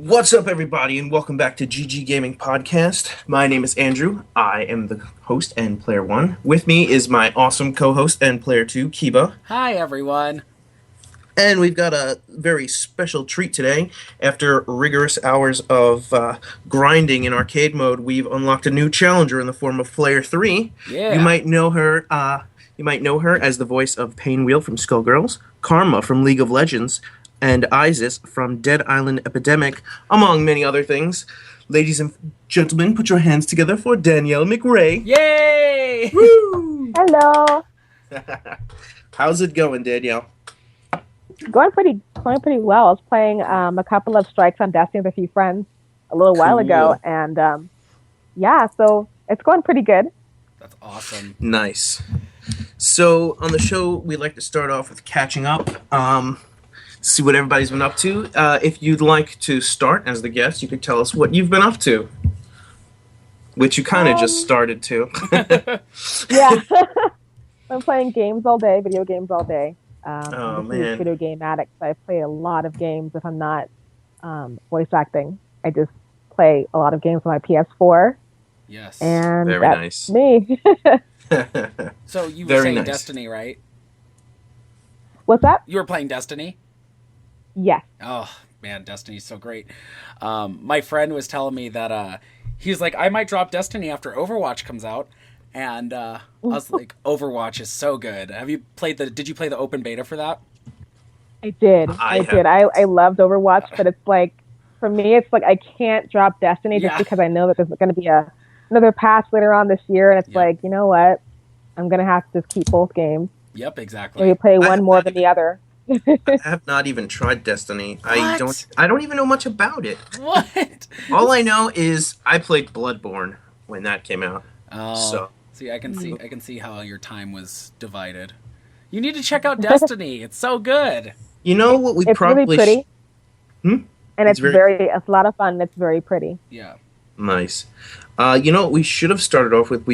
What's up, everybody, and welcome back to GG Gaming Podcast. My name is Andrew. I am the host and player one. With me is my awesome co-host and player two, Kiba. Hi, everyone. And we've got a very special treat today. After rigorous hours of grinding in arcade mode, we've unlocked a new challenger in the form of Player 3. Yeah. You might know her. You might know her as the voice of Painwheel from Skullgirls, Karma from League of Legends, and Isis from Dead Island Epidemic, among many other things. Ladies and gentlemen, put your hands together for Danielle McRae. Yay! Woo! Hello. How's it going, Danielle? Going pretty well. I was playing a couple of strikes on Destiny with a few friends a little while ago, and so it's going pretty good. That's awesome. Nice. So on the show, we like to start off with catching up. See what everybody's been up to. If you'd like to start as the guest, you could tell us what you've been up to. Which you kind of just started to. Yeah. I'm playing games all day, video games all day. Oh, I'm a huge man. video game addict, so I play a lot of games if I'm not voice acting. I just play a lot of games on my PS4. Yes. And Very that's nice. me. So you were Very saying nice. Destiny, right? What's that? You were playing Destiny? Yes. Oh, man, Destiny's so great. My friend was telling me that he's like, I might drop Destiny after Overwatch comes out. And I was like, Overwatch is so good. Did you play the open beta for that? I did. I did. I loved Overwatch, but it's like, for me, it's like I can't drop Destiny just because I know that there's going to be another patch later on this year, and it's like, you know what? I'm going to have to just keep both games. Yep, exactly. Maybe play one more than the other. I have not even tried Destiny. I don't even know much about it. What? All I know is I played Bloodborne when that came out. Oh, So see, I can see how your time was divided. You need to check out Destiny. It's so good. you know what we It's probably really pretty. Hmm? And It's it's a lot of fun. It's very pretty. Yeah. Nice. You know what we should have started off with?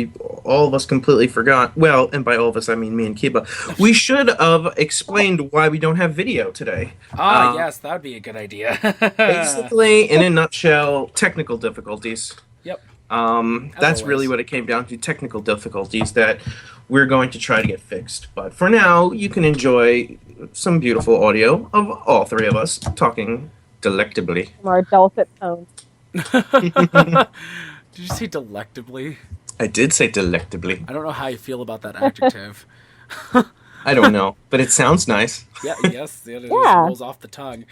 All of us completely forgot. Well, and by all of us, I mean me and Kiba. We should have explained why we don't have video today. Yes, that would be a good idea. Basically, in a nutshell, technical difficulties. Yep. That's really what it came down to, technical difficulties that we're going to try to get fixed. But for now, you can enjoy some beautiful audio of all three of us talking delectably. More dulcet tones. Did you say delectably? I did say delectably. I don't know how you feel about that adjective. I don't know, but it sounds nice. Yeah, yes, it just rolls off the tongue.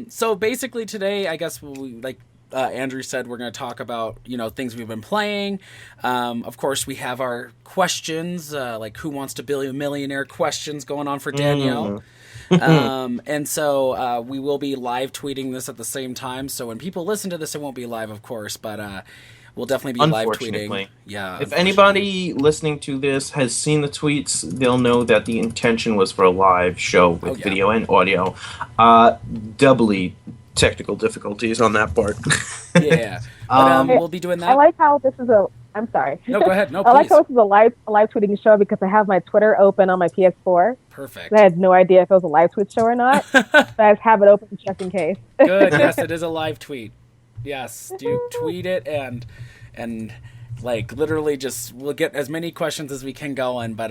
So basically today, I guess like Andrew said, we're going to talk about, things we've been playing. Of course, we have our questions, like Who Wants to Be a Millionaire questions going on for Danielle. And so we will be live tweeting this at the same time. So when people listen to this, it won't be live, of course, but we'll definitely be live tweeting. Yeah. If anybody listening to this has seen the tweets, they'll know that the intention was for a live show with video and audio. Doubly technical difficulties on that part. Yeah. But we'll be doing that. I like how this is I'm sorry. No, go ahead. No, I like please. how this is a live tweeting show because I have my Twitter open on my PS4. Perfect. I had no idea if it was a live tweet show or not. So I just have it open just in case. Good. Yes, it is a live tweet. Yes, do tweet it and like literally just we'll get as many questions as we can going. But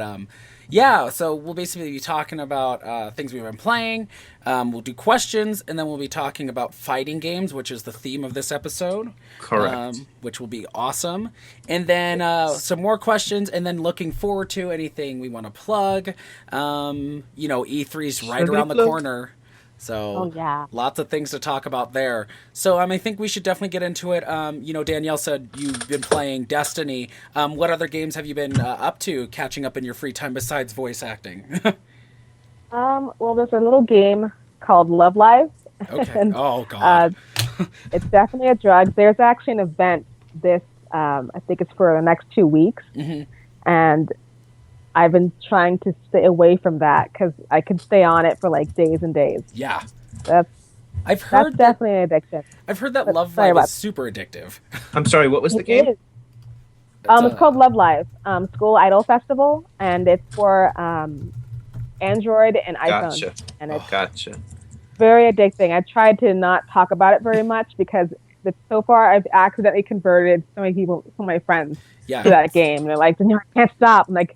so we'll basically be talking about things we've been playing. We'll do questions, and then we'll be talking about fighting games, which is the theme of this episode. Correct. Which will be awesome. And then some more questions, and then looking forward to anything we want to plug. E3's right around the corner. So lots of things to talk about there. So I think we should definitely get into it. Danielle said you've been playing Destiny. What other games have you been up to, catching up in your free time besides voice acting? Well, there's a little game called Love Live. Okay. And, oh, God. it's definitely a drug. There's actually an event I think it's for the next 2 weeks. Mm-hmm. And I've been trying to stay away from that because I could stay on it for like days and days. Yeah. That's definitely an addiction. I've heard that Love Live is super addictive. I'm sorry, what was the game? Is. It's called Love Live, School Idol Festival, and it's for Android and iPhone. Gotcha. And it's Gotcha. very addicting. I tried to not talk about it very much because so far I've accidentally converted so many people, some of my friends, to that game. And they're like, "No, I can't stop." I'm like,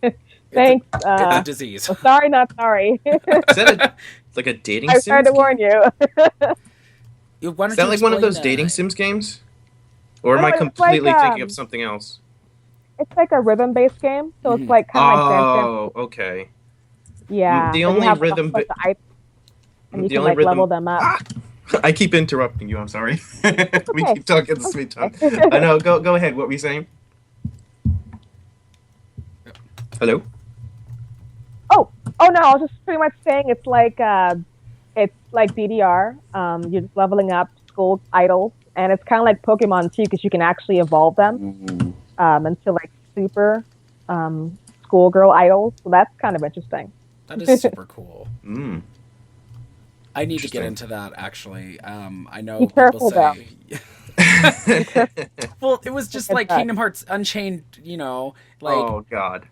"Thanks." It's a disease. Well, sorry, not sorry. Is that like a dating sim? I tried to warn you. Is that like one of those dating sims games? Or am I completely thinking of something else? It's like a rhythm-based game, so it's like kind of like Dance Dance. Okay. Yeah. The only rhythm... And you can like level them up. Ah! I keep interrupting you, I'm sorry. We keep talking at the same time. I know, go ahead. What were you saying? Hello? Oh no, I was just pretty much saying it's like DDR. You're just leveling up school idols, and it's kind of like Pokemon too, because you can actually evolve them into like super schoolgirl idols. So that's kind of interesting. That is super cool. Mm. I need to get into that, actually. I know Be careful, people say... Well, it was just like Kingdom Hearts Unchained, you know. Like, oh, God.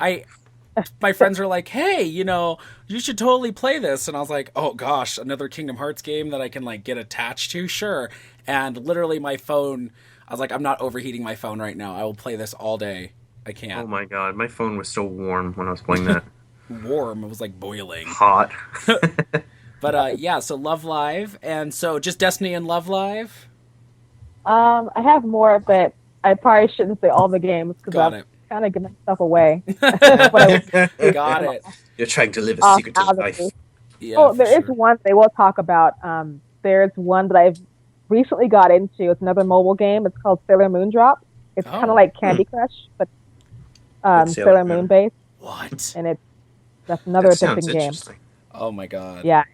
My friends are like, hey, you know, you should totally play this. And I was like, oh, gosh, another Kingdom Hearts game that I can, like, get attached to? Sure. And literally my phone, I was like, I'm not overheating my phone right now. I will play this all day. I can't. Oh, my God. My phone was so warm when I was playing that. Warm? It was, like, boiling. Hot. But, yeah, so Love Live. And so just Destiny and Love Live? I have more, but I probably shouldn't say all the games because I've kind of given myself away. Got it. You're trying to live a secret life. Yeah, there is one they will talk about. There's one that I've recently got into. It's another mobile game. It's called Sailor Moon Drop. It's kind of like Candy Crush, but Sailor Moon based. What? And that's another addicting game. Oh my god. Yeah,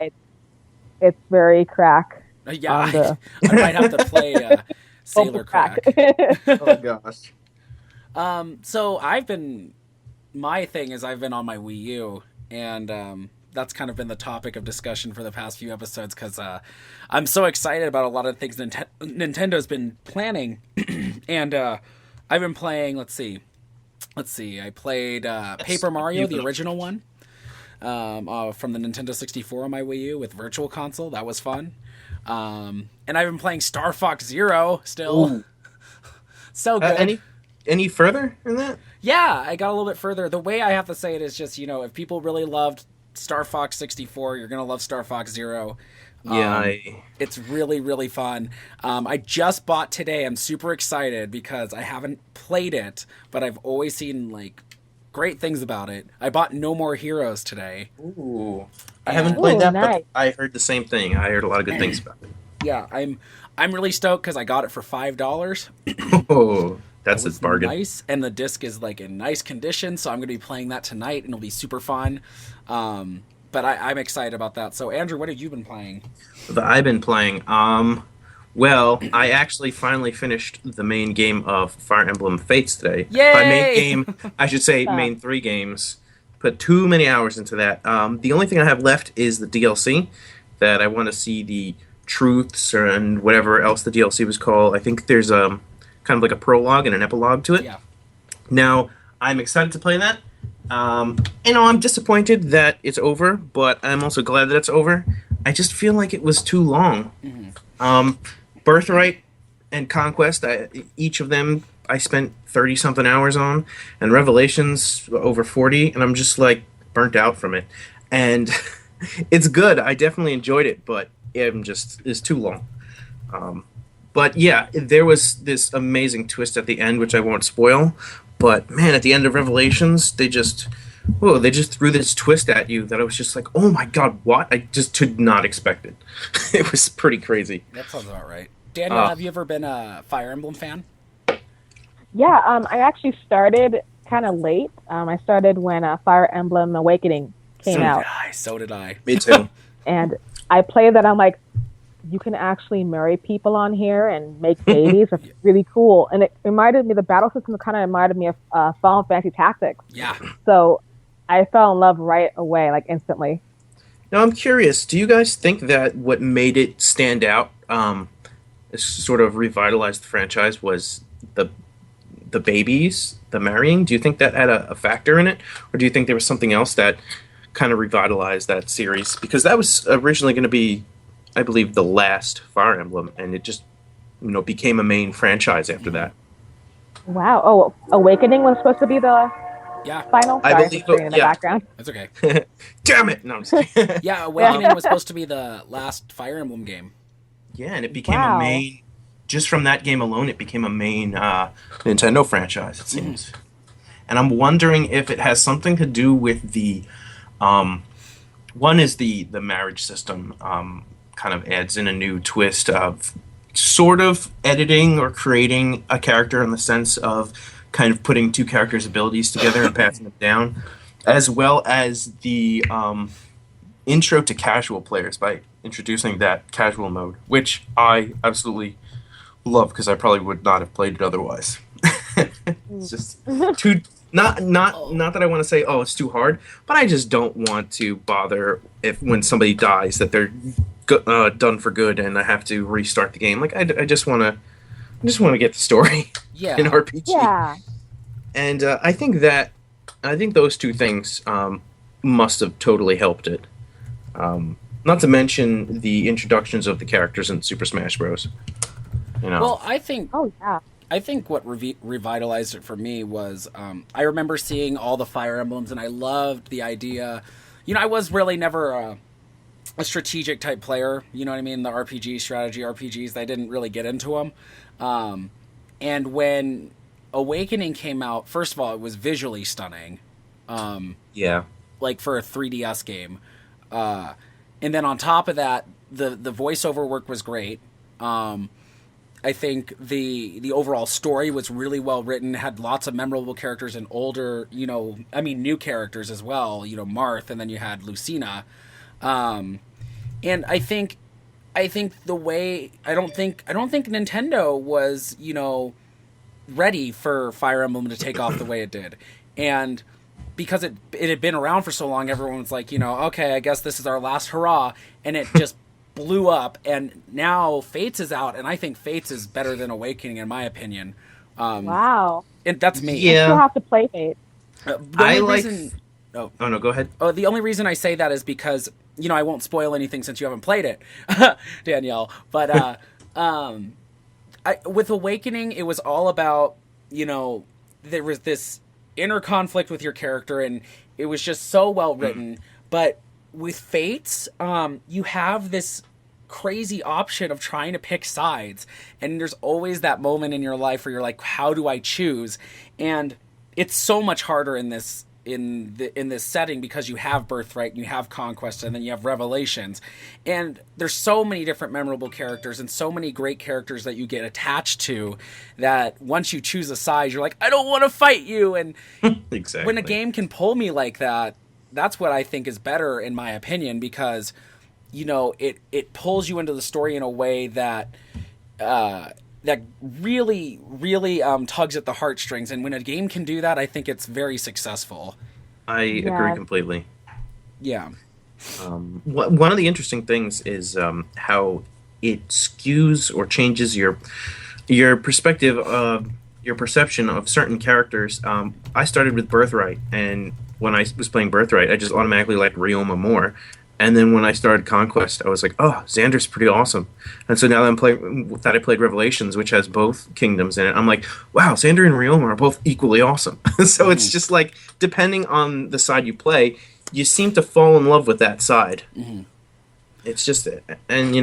it's very crack. Yeah, I might have to play Sailor Crack. Oh gosh. So my thing is I've been on my Wii U, and that's kind of been the topic of discussion for the past few episodes because I'm so excited about a lot of things Nintendo's been planning, and I've been playing. Let's see. I played Paper Mario, the original one, from the Nintendo 64 on my Wii U with Virtual Console. That was fun. And I've been playing Star Fox Zero still. So good. Any further in that? Yeah, I got a little bit further. The way I have to say it is just, you know, if people really loved Star Fox 64, you're going to love Star Fox Zero. It's really, really fun. I just bought today. I'm super excited because I haven't played it, but I've always seen, like, great things about it. I bought No More Heroes today. Ooh. I haven't played that, but I heard the same thing. I heard a lot of good things about it. Yeah, I'm really stoked because I got it for $5. Oh, that's a bargain. Nice, and the disc is like in nice condition, so I'm going to be playing that tonight, and it'll be super fun. But I'm excited about that. So, Andrew, what have you been playing? I've been playing. Well, I actually finally finished the main game of Fire Emblem Fates today. Yay! By main game, I should say main 3 games. Put too many hours into that. The only thing I have left is the DLC that I want to see the truths and whatever else the DLC was called. I think there's kind of like a prologue and an epilogue to it. Yeah. Now, I'm excited to play that. I'm disappointed that it's over, but I'm also glad that it's over. I just feel like it was too long. Mm-hmm. Birthright and Conquest, each of them I spent 30-something hours on, and Revelations over 40, and I'm just, like, burnt out from it. And it's good. I definitely enjoyed it, but it's too long. But, yeah, there was this amazing twist at the end, which I won't spoil. But, man, at the end of Revelations, they just threw this twist at you that I was just like, oh, my God, what? I just did not expect it. It was pretty crazy. That sounds about right. Danielle, have you ever been a Fire Emblem fan? Yeah, I actually started kind of late. I started when Fire Emblem Awakening came out. So did I. Me too. And I played that. I'm like, you can actually marry people on here and make babies. It's really cool. And it reminded me, the battle system kind of reminded me of Final Fantasy Tactics. Yeah. So I fell in love right away, like instantly. Now I'm curious, do you guys think that what made it stand out, sort of revitalized the franchise, was the babies, the marrying? Do you think that had a factor in it? Or do you think there was something else that kind of revitalized that series? Because that was originally going to be, I believe, the last Fire Emblem, and it just, became a main franchise after that. Wow. Oh, Awakening was supposed to be the final? Sorry, I believe so, in the background. That's okay. Damn it! No, I'm just kidding. Yeah, Awakening was supposed to be the last Fire Emblem game. Yeah, and it became a main... Just from that game alone, it became a main Nintendo franchise, it seems. And I'm wondering if it has something to do with the... one is the marriage system kind of adds in a new twist of sort of editing or creating a character in the sense of kind of putting two characters' abilities together and passing them down, as well as the intro to casual players by introducing that casual mode, which I absolutely love because I probably would not have played it otherwise. It's just too... Not that I want to say, oh, it's too hard, but I just don't want to bother when somebody dies that they're done for good and I have to restart the game. Like I just want to get the story in RPG. Yeah. And I think those two things must have totally helped it. Not to mention the introductions of the characters in Super Smash Bros. Well, I think. Oh yeah. I think what revitalized it for me was I remember seeing all the Fire Emblems, and I loved the idea. I was really never a strategic type player. You know what I mean? The strategy RPGs, I didn't really get into them. And when Awakening came out, first of all, it was visually stunning. Like for a 3DS game. And then on top of that, the voiceover work was great. I think the overall story was really well written, had lots of memorable characters and older, new characters as well, Marth, and then you had Lucina. And I think the way, I don't think Nintendo was, ready for Fire Emblem to take off the way it did. And because it had been around for so long, everyone was like, okay, I guess this is our last hurrah. And it just blew up, and now Fates is out, and I think Fates is better than Awakening in my opinion. Wow. And that's me. Yeah. I still have to play Fates. Oh no, go ahead. Oh, the only reason I say that is because, I won't spoil anything since you haven't played it, Danielle. But with Awakening, it was all about, there was this inner conflict with your character, and it was just so well written. But with Fates, you have this crazy option of trying to pick sides, and there's always that moment in your life where you're like, how do I choose? And it's so much harder in this setting because you have Birthright and you have Conquest and then you have Revelations, and there's so many different memorable characters and so many great characters that you get attached to that once you choose a side, you're like, I don't want to fight you. And exactly. When a game can pull me like that, that's what I think is better in my opinion, because it pulls you into the story in a way that that really tugs at the heartstrings, and when a game can do that, I think it's very successful. I agree completely. Yeah. One of the interesting things is how it skews or changes your perspective of your perception of certain characters. I started with Birthright, and when I was playing Birthright, I just automatically liked Ryoma more. And then when I started Conquest, I was like, oh, Xander's pretty awesome. And so now that I played Revelations, which has both kingdoms in it, I'm like, wow, Xander and Ryoma are both equally awesome. So it's just like, depending on the side you play, you seem to fall in love with that side. Mm-hmm. It's just, and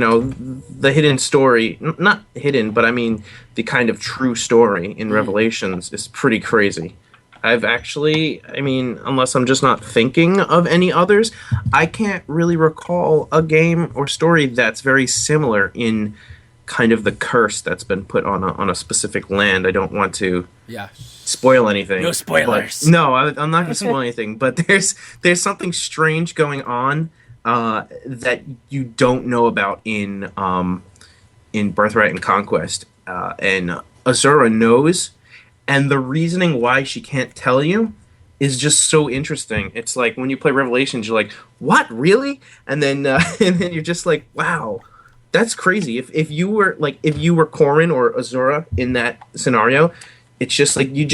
the hidden story, not hidden, but I mean, the kind of true story in Revelations is pretty crazy. I've actually, unless I'm just not thinking of any others, I can't really recall a game or story that's very similar in kind of the curse that's been put on a specific land. I don't want to spoil anything. No spoilers. No, I'm not going to spoil anything, but there's something strange going on that you don't know about in Birthright and Conquest. And Azura knows. And the reasoning why she can't tell you is just so interesting. It's like when you play Revelations, you're like, "What, really?" And then you're just like, "Wow, that's crazy." If you were Corrin or Azura in that scenario, it's just like you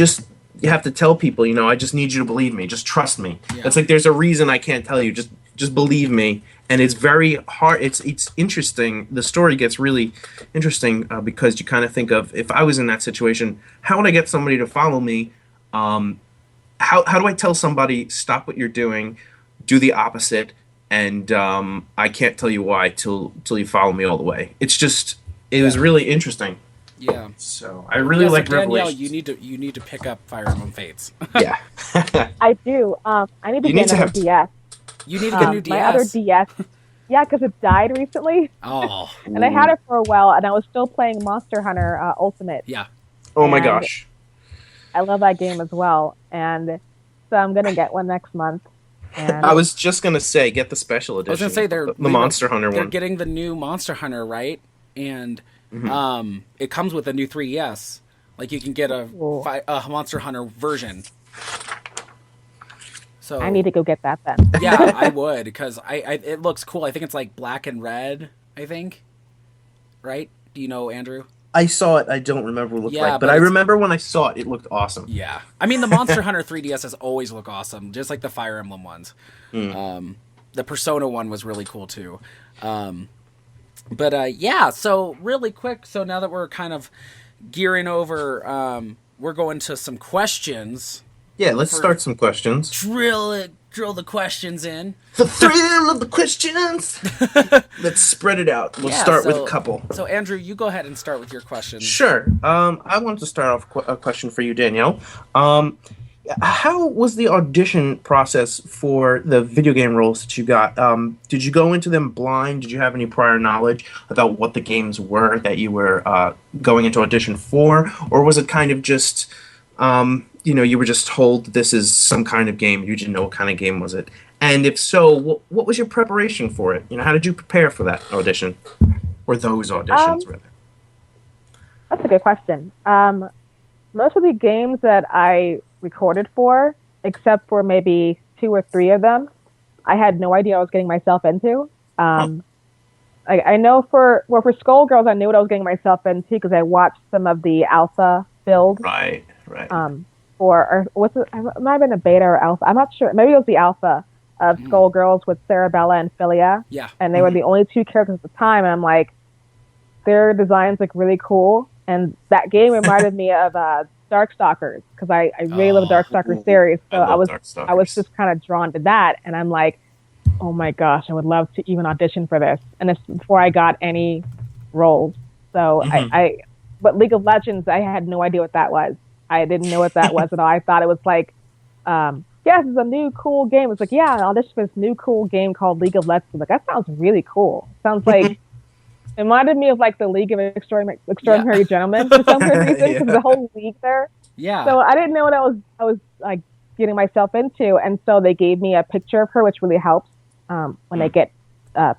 have to tell people, I just need you to believe me, just trust me. Yeah. It's like there's a reason I can't tell you. Just Just believe me. And it's very hard. It's interesting. The story gets really interesting because you kind of think of, if I was in that situation, how would I get somebody to follow me? How do I tell somebody, stop what you're doing, do the opposite, and I can't tell you why till you follow me all the way. It's just, it was really interesting. Yeah. So I really like Danielle, Revelations. you need to pick up Fire Emblem Fates. Yeah. I do. I need to get another DS. You need to get a new DS. My other DS. Yeah, because it died recently. Oh. And I had it for a while, and I was still playing Monster Hunter Ultimate. Yeah. Oh my gosh. I love that game as well, and so I'm gonna get one next month. And I was just gonna say, get the special edition. I was gonna say the Monster Hunter one. They're getting the new Monster Hunter, right? And it comes with a new 3DS. Like you can get a Monster Hunter version. So I need to go get that then. Yeah, I would, because it looks cool. I think it's like black and red, I think. Right? Do you know, Andrew? I saw it. I don't remember what it looked like, but I remember when I saw it, it looked awesome. Yeah. I mean, the Monster Hunter 3DSs always look awesome, just like the Fire Emblem ones. The Persona one was really cool, too. Yeah, so really quick, so now that we're kind of gearing over, we're going to some questions. Yeah, let's start some questions. Drill the questions in. The thrill of the questions! Let's spread it out. We'll start with a couple. So, Andrew, you go ahead and start with your questions. Sure. I wanted to start off a question for you, Danielle. How was the audition process for the video game roles that you got? Did you go into them blind? Did you have any prior knowledge about what the games were that you were going into audition for? Or was it kind of just... you were just told this is some kind of game. You didn't know what kind of game was it. And if so, what was your preparation for it? How did you prepare for that audition? Or those auditions, rather? That's a good question. Most of the games that I recorded for, except for maybe 2 or 3 of them, I had no idea what I was getting myself into. I know for Skullgirls, I knew what I was getting myself into because I watched some of the alpha build. Right. Or what's it? It might have been a beta or alpha. I'm not sure. Maybe it was the alpha of Skullgirls with Cerebella and Philia. Yeah. And they were the only 2 characters at the time. And I'm like, their designs look really cool. And that game reminded me of Darkstalkers because I really love the Darkstalkers series. So I was just kind of drawn to that. And I'm like, oh my gosh, I would love to even audition for this. And it's before I got any roles. So but League of Legends, I had no idea what that was. I didn't know what that was at all. I thought it was like, this is a new cool game. It's like, yeah, I auditioned for this new cool game called League of Legends. Like, that sounds really cool. Sounds like, it reminded me of like the League of Extraordinary Gentlemen for some reason, because the whole league there. Yeah. So I didn't know what I was like getting myself into. And so they gave me a picture of her, which really helps when they get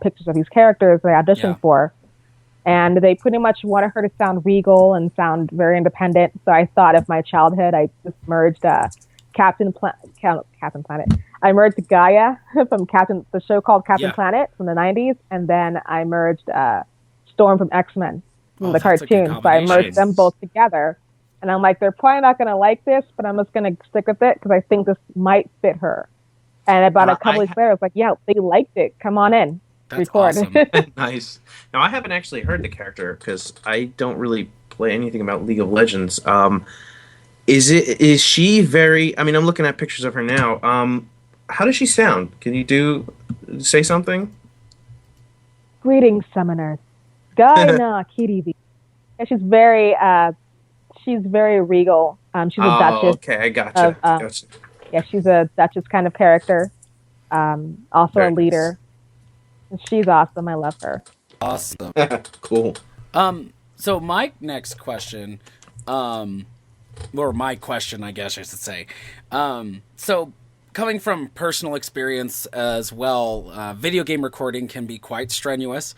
pictures of these characters that I auditioned for. And they pretty much wanted her to sound regal and sound very independent. So I thought of my childhood. I just merged Captain Planet. I merged Gaia from the show called Captain Planet from the 90s. And then I merged Storm from X-Men from the cartoon. So I merged them both together. And I'm like, they're probably not going to like this, but I'm just going to stick with it because I think this might fit her. And about a couple weeks later, I was like, yeah, they liked it. Come on in. That's record. Awesome. Nice. Now, I haven't actually heard the character because I don't really play anything about League of Legends. Is she very... I mean, I'm looking at pictures of her now. How does she sound? Can you say something? Greetings, summoners. Gaina Kiribi. Yeah, she's very regal. She's a duchess. Okay, I gotcha. Yeah, she's a duchess kind of character. Also very a leader. Nice. She's awesome. I love her. Awesome. Cool. So my next question, or my question, I guess I should say. So coming from personal experience as well, video game recording can be quite strenuous.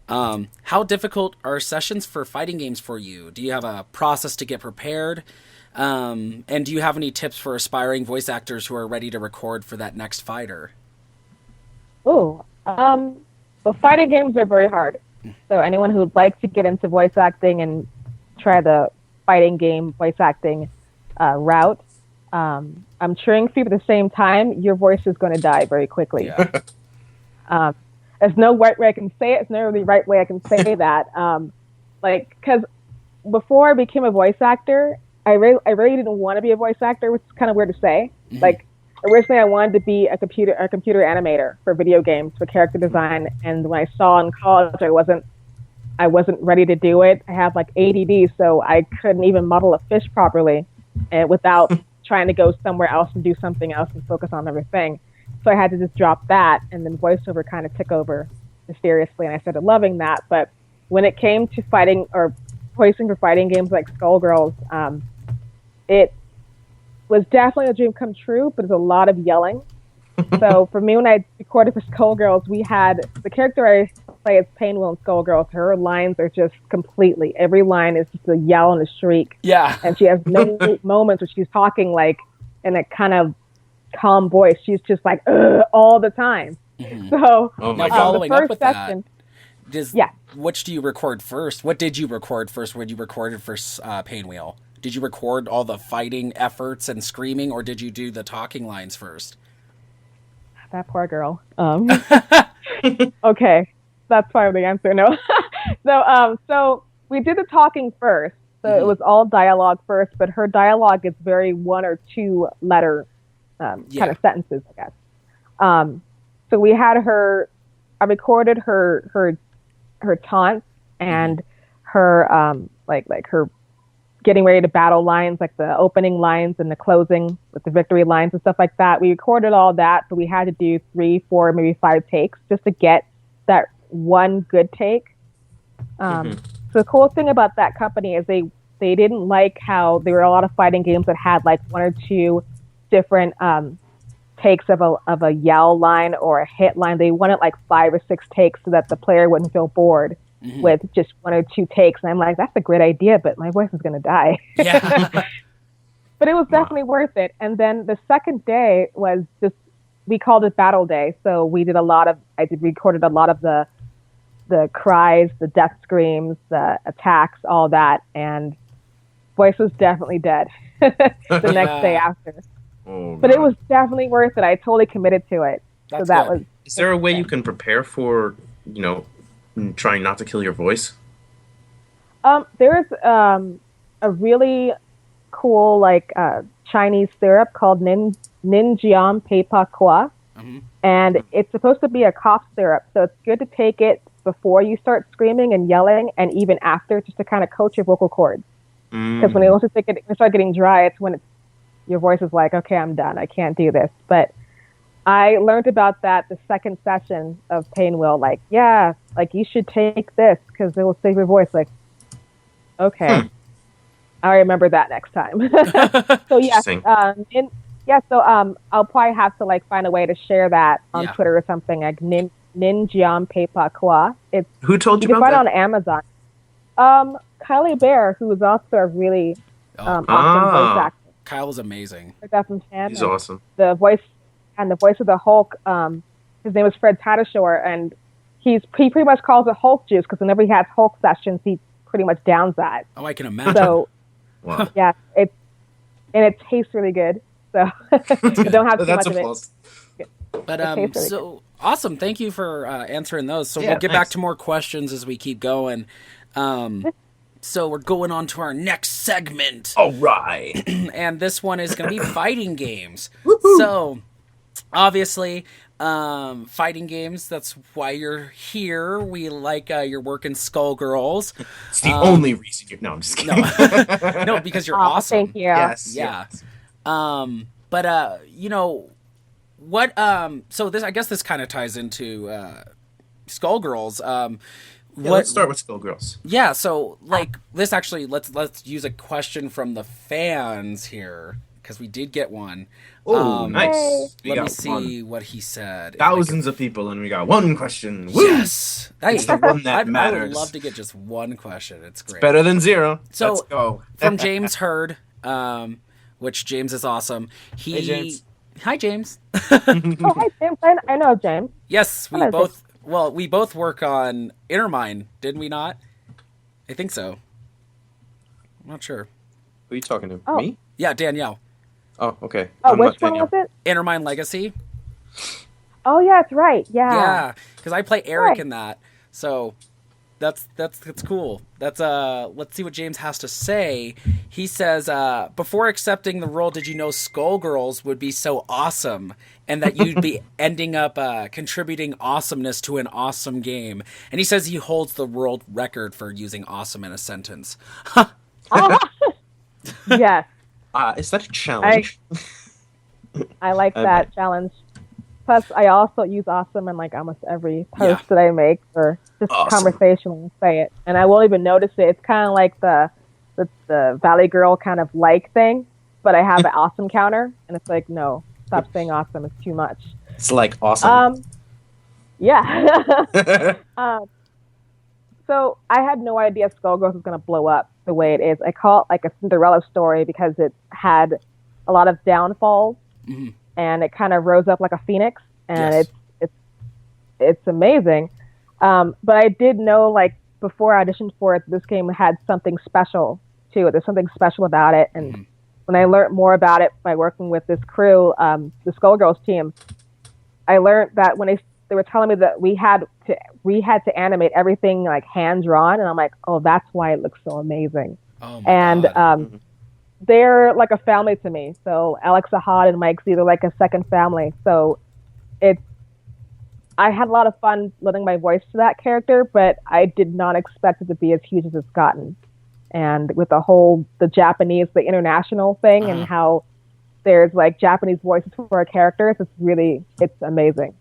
How difficult are sessions for fighting games for you? Do you have a process to get prepared? And do you have any tips for aspiring voice actors who are ready to record for that next fighter? The fighting games are very hard. So anyone who would like to get into voice acting and try the fighting game voice acting route, I'm cheering for you, but at the same time, your voice is going to die very quickly. Yeah. There's no right way I can say it. There's no really right way I can say that. Because before I became a voice actor, I really didn't want to be a voice actor, which is kind of weird to say. Mm-hmm. Like, originally I wanted to be a computer animator for video games, for character design. And when I saw in college, I wasn't ready to do it. I have like ADD, so I couldn't even model a fish properly, and without trying to go somewhere else and do something else and focus on everything. So I had to just drop that, and then voiceover kind of took over mysteriously, and I started loving that. But when it came to fighting or voicing for fighting games like Skullgirls, it was definitely a dream come true, but it's a lot of yelling. So for me, when I recorded for Skullgirls, we had the character I play as Painwheel in Skullgirls. Her lines are just completely, every line is just a yell and a shriek. Yeah. And she has no moments where she's talking like in a kind of calm voice. She's just like all the time. Mm-hmm. So now following up with section, that, which do you record first? What did you record first when you recorded for Painwheel? Did you record all the fighting efforts and screaming, or did you do the talking lines first? That poor girl. Okay, that's probably the answer. No. So we did the talking first. So it was all dialogue first, but her dialogue is very one or two letter kind of sentences, I guess. So we had her. I recorded her taunts and her like her getting ready to battle lines, like the opening lines and the closing with the victory lines and stuff like that. We recorded all that, but we had to do 3, 4, maybe 5 takes just to get that one good take. So the cool thing about that company is they didn't like how there were a lot of fighting games that had like 1 or 2 different takes of a yell line or a hit line. They wanted like 5 or 6 takes so that the player wouldn't feel bored with just 1 or 2 takes. And I'm like, that's a great idea, but my voice is going to die. Yeah. But it was definitely worth it. And then the second day was just, we called it Battle Day. So we did recorded a lot of the cries, the death screams, the attacks, all that. And voice was definitely dead the next day after. Oh, but it was definitely worth it. I totally committed to it. That's so that good. was. Is there a way you can prepare for, trying not to kill your voice? There's a really cool Chinese syrup called Ninjiam Pepa Kwa, and it's supposed to be a cough syrup. So it's good to take it before you start screaming and yelling, and even after, just to kind of coach your vocal cords. Because when you start getting dry, it's when your voice is like, okay, I'm done. I can't do this. But I learned about that the second session of Painwheel. Like, you should take this because it will save your voice. Like, okay, I remember that next time. So I'll probably have to find a way to share that on Twitter or something. Like Ninjiam Pepa Kwa. Who told you can about find that? it on Amazon. Kylie Bear, who is also a really awesome voice actor. Kyle's amazing. He's awesome. The voice of the Hulk. His name is Fred Tatasciore, and he pretty much calls it Hulk juice because whenever he has Hulk sessions, he pretty much downs that. Oh, I can imagine. So, wow. Yeah, it tastes really good. So you don't have too much of it. But really awesome. Thank you for answering those. So we'll get back to more questions as we keep going. So we're going on to our next segment. All right. And this one is going to be fighting games. Woo-hoo. So obviously, fighting games, that's why you're here. We like your work in Skullgirls. It's the only reason you're... No, I'm just kidding. No, because you're awesome. Thank you. Yes. Yeah. But what so this, I guess this kind of ties into Skullgirls. Let's start with Skullgirls. Yeah, so this actually, let's use a question from the fans here because we did get one. Oh, nice. Let me see what he said. Thousands of people, and we got one question. Woo! Yes, it's the one that matters. I would love to get just one question. It's great. It's better than 0. So, let's go. From James Hurd, which James is awesome. Hey, James. Hi, James. Oh, hi, James. I know James. Yes, we both work on Innermine, didn't we not? I think so. I'm not sure. Who are you talking to? Oh. Me? Yeah, Danielle. Oh, okay. Oh, which one was it? Innermine Legacy. Oh yeah, that's right. Yeah. Yeah, because I play Eric in that. So that's cool. That's let's see what James has to say. He says, before accepting the role, did you know Skullgirls would be so awesome and that you'd be ending up contributing awesomeness to an awesome game? And he says he holds the world record for using awesome in a sentence. Yes. Is that a challenge? I like that challenge. Plus, I also use awesome in like almost every post that I make, or just conversationally say it, and I won't even notice it. It's kind of like the Valley Girl kind of like thing, but I have an awesome counter, and it's like, no, stop saying awesome. It's too much. It's like awesome. Yeah. So I had no idea Skullgirls was going to blow up the way it is. I call it like a Cinderella story because it had a lot of downfalls. Mm-hmm. And it kind of rose up like a phoenix, and it's amazing. But I did know, like, before I auditioned for it, this game had something special to it. There's something special about it. And when I learned more about it by working with this crew, the Skullgirls team, I learned that when they were telling me that we had to animate everything like hand drawn, and I'm like, oh, that's why it looks so amazing. Oh my God. They're like a family to me. So Alex Ahad and Mike Z, they're like a second family. So I had a lot of fun lending my voice to that character, but I did not expect it to be as huge as it's gotten. And with the Japanese, the international thing, and how there's like Japanese voices for our characters, it's amazing.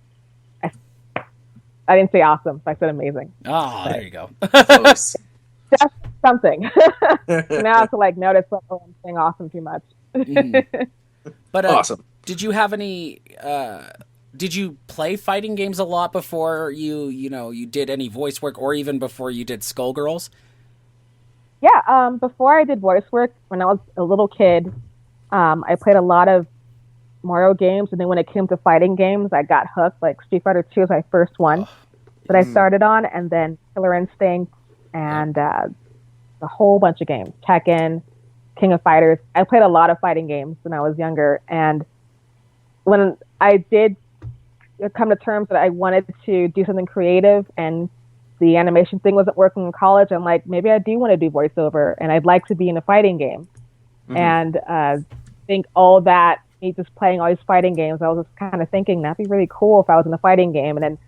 I didn't say awesome, I said amazing. Oh, there you go. That's something. Now I have to like notice, like, oh, I'm saying awesome too much. But awesome. Did you have any? Did you play fighting games a lot before you did any voice work, or even before you did Skullgirls? Yeah. Before I did voice work, when I was a little kid, I played a lot of Mario games, and then when it came to fighting games, I got hooked. Like Street Fighter 2 was my first one that I started on, and then Killer Instinct. And a whole bunch of games, Tekken, King of Fighters. I played a lot of fighting games when I was younger, and when I did come to terms that I wanted to do something creative, and the animation thing wasn't working in college, I'm like, maybe I do want to do voiceover, and I'd like to be in a fighting game. And I think all that, me just playing all these fighting games, I was just kind of thinking that'd be really cool if I was in a fighting game. And then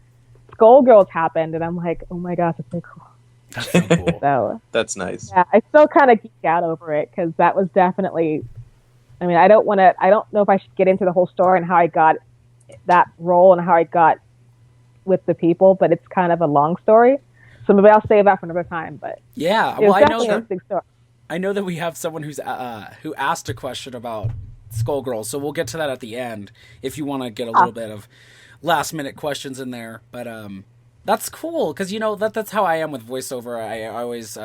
Skullgirls happened, and I'm like, oh my gosh, it's so cool. That's so cool. So, that's nice. Yeah, I still kind of geek out over it because that was definitely. I mean, I don't know if I should get into the whole story and how I got that role and how I got with the people, but it's kind of a long story, so maybe I'll save that for another time. But yeah, well, I know that we have someone who asked a question about Skullgirls, so we'll get to that at the end if you want to get a little bit of last minute questions in there, but that's cool, because, that's how I am with voiceover. I always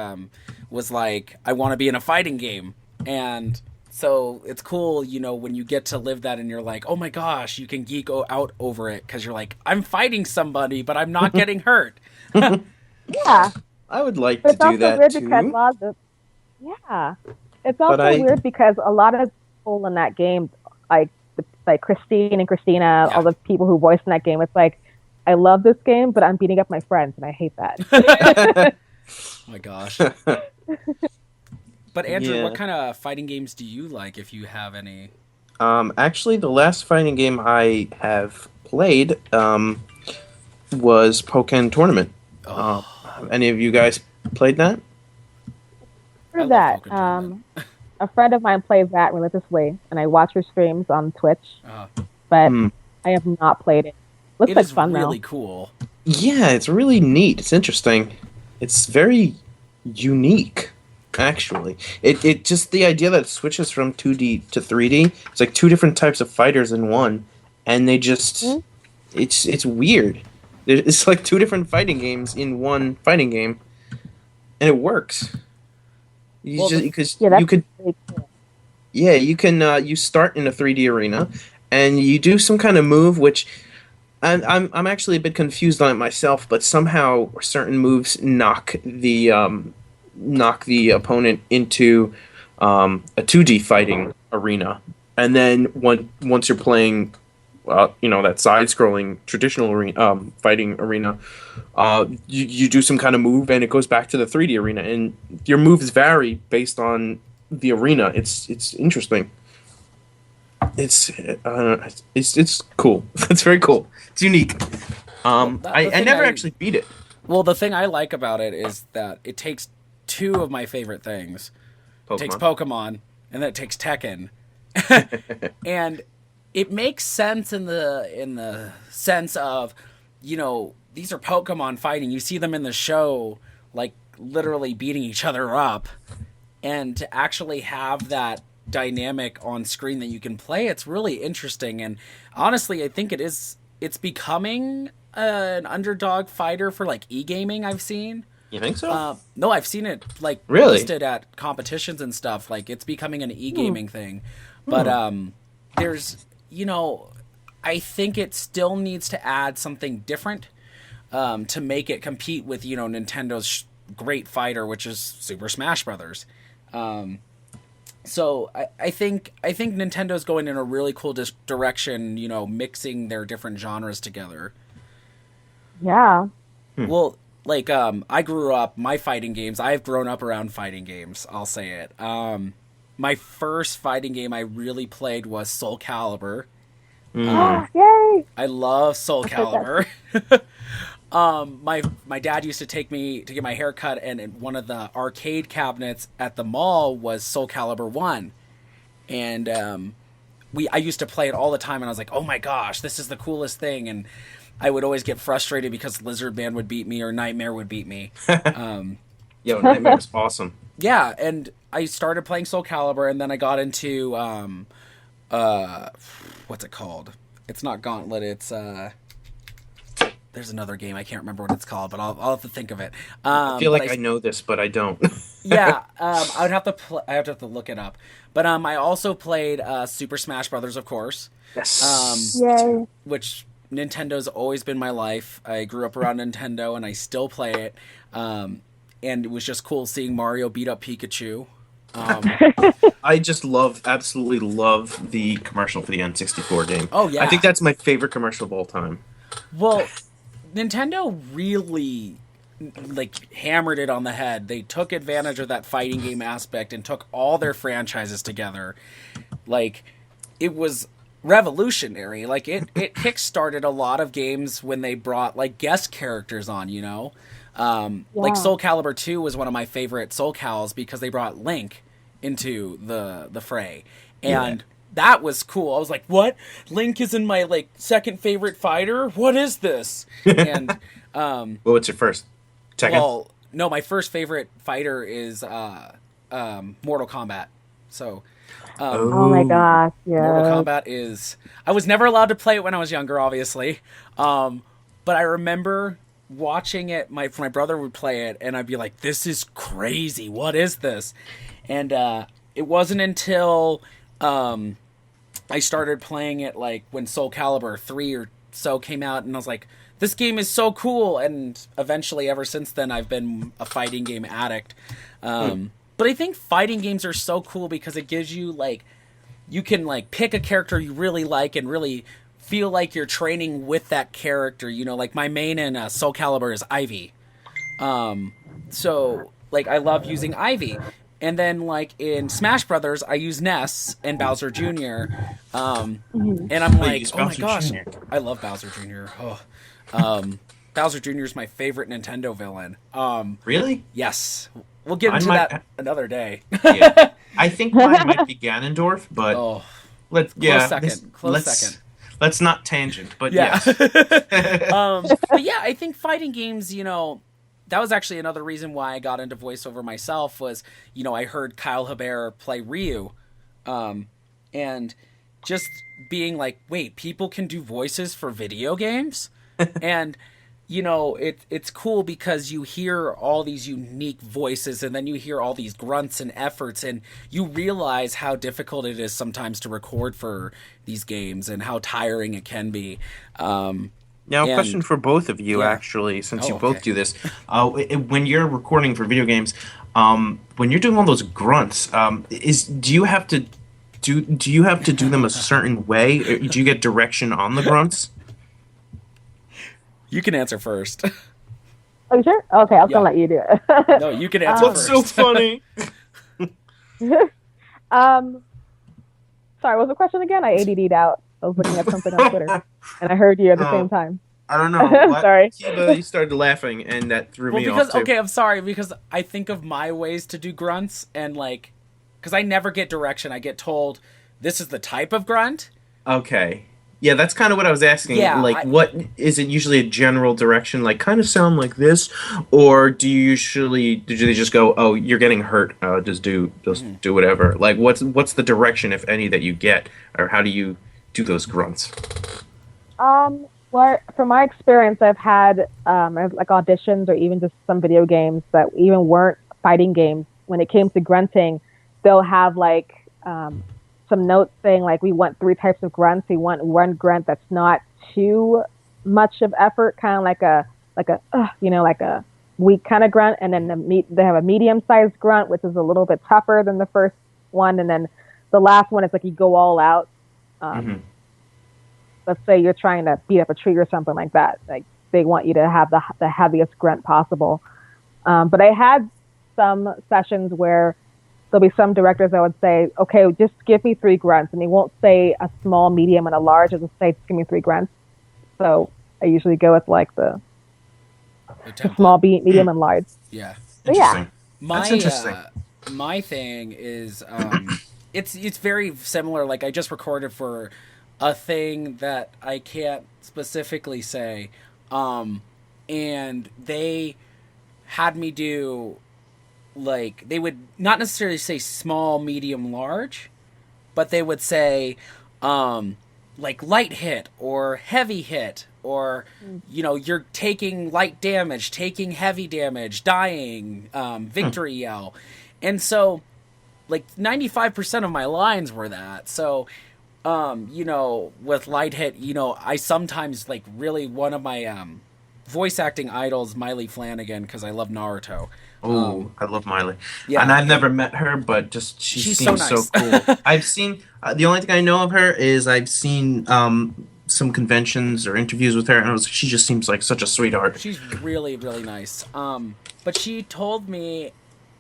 was like, I want to be in a fighting game. And so it's cool, when you get to live that and you're like, oh my gosh, you can geek out over it, because you're like, I'm fighting somebody, but I'm not getting hurt. Yeah. I would like to do that, too. It's also weird because a lot of people in that game, like Christine and Christina, all the people who voiced in that game, it's like, I love this game, but I'm beating up my friends, and I hate that. Oh my gosh. But Andrew, what kind of fighting games do you like, if you have any? Actually, the last fighting game I have played was Pokkén Tournament. Any of you guys played that? Heard that. A friend of mine plays that religiously, and I watch her streams on Twitch, but I have not played it. Looks like fun, really though. Cool. Yeah, it's really neat. It's interesting. It's very unique, actually. It just, the idea that it switches from 2D to 3D, it's like two different types of fighters in one, and they just, it's weird. It's like two different fighting games in one fighting game, and it works. You start in a 3D arena, and you do some kind of move, which... And I'm actually a bit confused on it myself, but somehow certain moves knock the opponent into a 2D fighting arena, and then once you're playing that side-scrolling traditional arena, fighting arena, you do some kind of move and it goes back to the 3D arena, and your moves vary based on the arena. It's interesting. It's cool. It's very cool. It's unique. I never actually beat it. Well, the thing I like about it is that it takes two of my favorite things. Pokemon. It takes Pokemon, and then it takes Tekken. And it makes sense in the sense of, these are Pokemon fighting. You see them in the show, like, literally beating each other up. And to actually have that dynamic on screen that you can play, it's really interesting. And honestly, I think it's becoming an underdog fighter for, like, e-gaming I've seen. You think so? No, I've seen it, like, really? listed at competitions and stuff. Like, it's becoming an e-gaming thing. But there's, I think it still needs to add something different to make it compete with, Nintendo's great fighter, which is Super Smash Brothers. So I think Nintendo's going in a really cool direction, mixing their different genres together. Yeah. Well, like, I grew up, I've grown up around fighting games, I'll say it. My first fighting game I really played was Soulcalibur. Yay! I love Soulcalibur. My dad used to take me to get my hair cut, and one of the arcade cabinets at the mall was Soulcalibur 1. And I used to play it all the time, and I was like, oh my gosh, this is the coolest thing. And I would always get frustrated because Lizard Man would beat me or Nightmare would beat me. Yo, Nightmare's awesome. Yeah, and I started playing Soulcalibur, and then I got into what's it called? It's not Gauntlet. It's there's another game, I can't remember what it's called, but I'll have to think of it. I feel like I know this, but I don't. Yeah, I would have to look it up. But I also played Super Smash Brothers, of course. Yes. Yay! Which Nintendo's always been my life. I grew up around Nintendo, and I still play it. And it was just cool seeing Mario beat up Pikachu. I just absolutely love the commercial for the N64 game. Oh, yeah. I think that's my favorite commercial of all time. Well, Nintendo really, hammered it on the head. They took advantage of that fighting game aspect and took all their franchises together. It was revolutionary. It kick-started a lot of games when they brought, guest characters on, Soul Calibur 2 was one of my favorite Soul Cals because they brought Link into the fray. And that was cool. I was like, what? Link is in my, second favorite fighter? What is this? And well, what's your first? Tekken? Well, no, my first favorite fighter is Mortal Kombat. So oh my gosh, yeah. Mortal Kombat is... I was never allowed to play it when I was younger, obviously. But I remember watching it. My brother would play it, and I'd be like, this is crazy. What is this? And it wasn't until I started playing it, when Soul Calibur 3 or so came out, and I was like, this game is so cool. And eventually, ever since then, I've been a fighting game addict. But I think fighting games are so cool because it gives you, you can, pick a character you really like and really feel like you're training with that character. My main in Soul Calibur is Ivy. So, I love using Ivy. And then, in Smash Brothers, I use Ness and Bowser Jr. And I'm like, oh my gosh, I love Bowser Jr. Bowser Jr. is my favorite Nintendo villain. Really? Yes. We'll get into that another day. Yeah. I think mine might be Ganondorf, but let's not tangent. But yeah. Yes. But yeah, I think fighting games, that was actually another reason why I got into voiceover myself was, I heard Kyle Hebert play Ryu. And just being like, wait, people can do voices for video games? And, it's cool because you hear all these unique voices and then you hear all these grunts and efforts and you realize how difficult it is sometimes to record for these games and how tiring it can be. Now, a question for both of you, actually, since you both do this. When you're recording for video games, when you're doing all those grunts, do you have to do you have to do them a certain way? Or do you get direction on the grunts? You can answer first. Are you sure? Okay, I was gonna let you do it. No, you can answer That's first. so funny. Sorry, what was the question again? I ADD'd out. I was looking at something on Twitter, and I heard you at the same time. I don't know. Sorry. Kiba, you started laughing, and that threw me off too. Okay, I'm sorry, because I think of my ways to do grunts, and like, because I never get direction. I get told, this is the type of grunt. Okay. Yeah, that's kind of what I was asking. Yeah, like, what is it usually a general direction? Like, kind of sound like this, or do they just go, "Oh, you're getting hurt. Just do whatever." Like, what's the direction, if any, that you get, or how do you do those grunts? Well, from my experience, I've had like auditions or even just some video games that even weren't fighting games. When it came to grunting, they'll have like some notes saying like, we want 3 types of grunts. We want one grunt that's not too much of effort, kind of like a weak kind of grunt, and then they have a medium-sized grunt, which is a little bit tougher than the first one, and then the last one is like you go all out. Let's say you're trying to beat up a tree or something like that. Like they want you to have the heaviest grunt possible. But I had some sessions where there'll be some directors that would say, okay, just give me 3 grunts. And they won't say a small, medium, and a large. They'll just say, just give me 3 grunts. So I usually go with like the small, medium, and large. Yeah. So, yeah. That's interesting. My thing is, it's very similar. Like I just recorded for a thing that I can't specifically say, and they had me do, like, they would not necessarily say small, medium, large, but they would say like light hit or heavy hit, or you're taking light damage, taking heavy damage, dying, victory yell. And so like 95% of my lines were that. So with light hit, I sometimes like really one of my voice acting idols, Miley Flanagan, because I love Naruto. Oh, I love Miley. Yeah. And I've never met her, but just she seems so so cool. I've seen the only thing I know of her is I've seen some conventions or interviews with her, and she just seems like such a sweetheart. She's really, really nice. But she told me,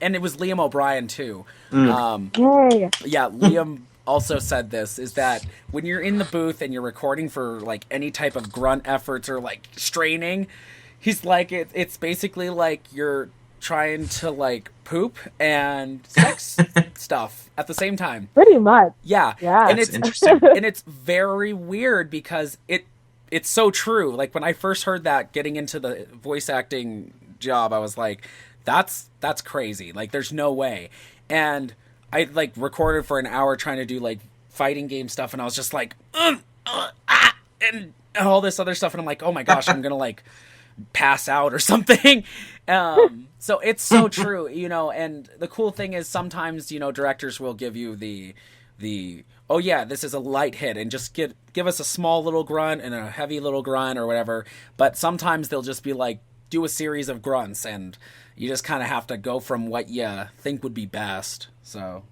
and it was Liam O'Brien too. Yay. Yeah, Liam also said this, is that when you're in the booth and you're recording for like any type of grunt efforts or like straining, he's like, it's basically like you're trying to like poop and sex stuff at the same time. Pretty much. Yeah. And it's interesting. And it's very weird because it's so true. Like when I first heard that getting into the voice acting job, I was like, that's crazy. Like there's no way. And I like recorded for an hour trying to do like fighting game stuff, and I was just like, and all this other stuff, and I'm like, oh my gosh, I'm gonna like pass out or something. So it's so true, and the cool thing is sometimes, directors will give you the oh yeah, this is a light hit, and just give us a small little grunt and a heavy little grunt or whatever. But sometimes they'll just be like, do a series of grunts, and you just kind of have to go from what you think would be best. So,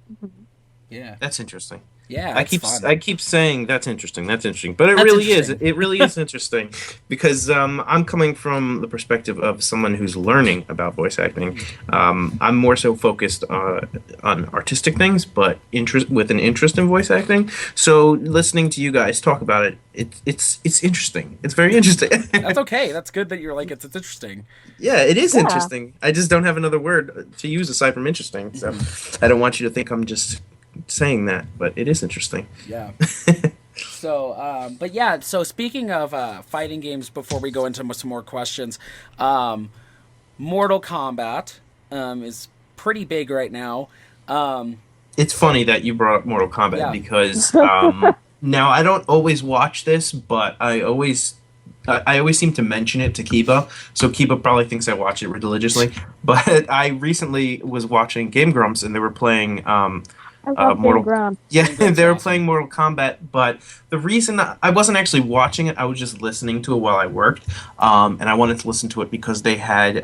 yeah. That's interesting. Yeah, I keep saying that's interesting, but it really is. It really is interesting because I'm coming from the perspective of someone who's learning about voice acting. I'm more so focused on artistic things, but with an interest in voice acting. So listening to you guys talk about it, it's interesting. It's very interesting. That's okay. That's good that you're like it's interesting. Yeah, it is interesting. I just don't have another word to use aside from interesting. So I don't want you to think I'm just saying that, but it is interesting. Yeah. So, but yeah, so speaking of fighting games, before we go into some more questions, Mortal Kombat is pretty big right now. It's funny that you brought up Mortal Kombat because now I don't always watch this, but I always seem to mention it to Kiba, so Kiba probably thinks I watch it religiously. But I recently was watching Game Grumps, and they were playing I love Game Grumps. Yeah, they were playing Mortal Kombat, but the reason I wasn't actually watching it, I was just listening to it while I worked, and I wanted to listen to it because they had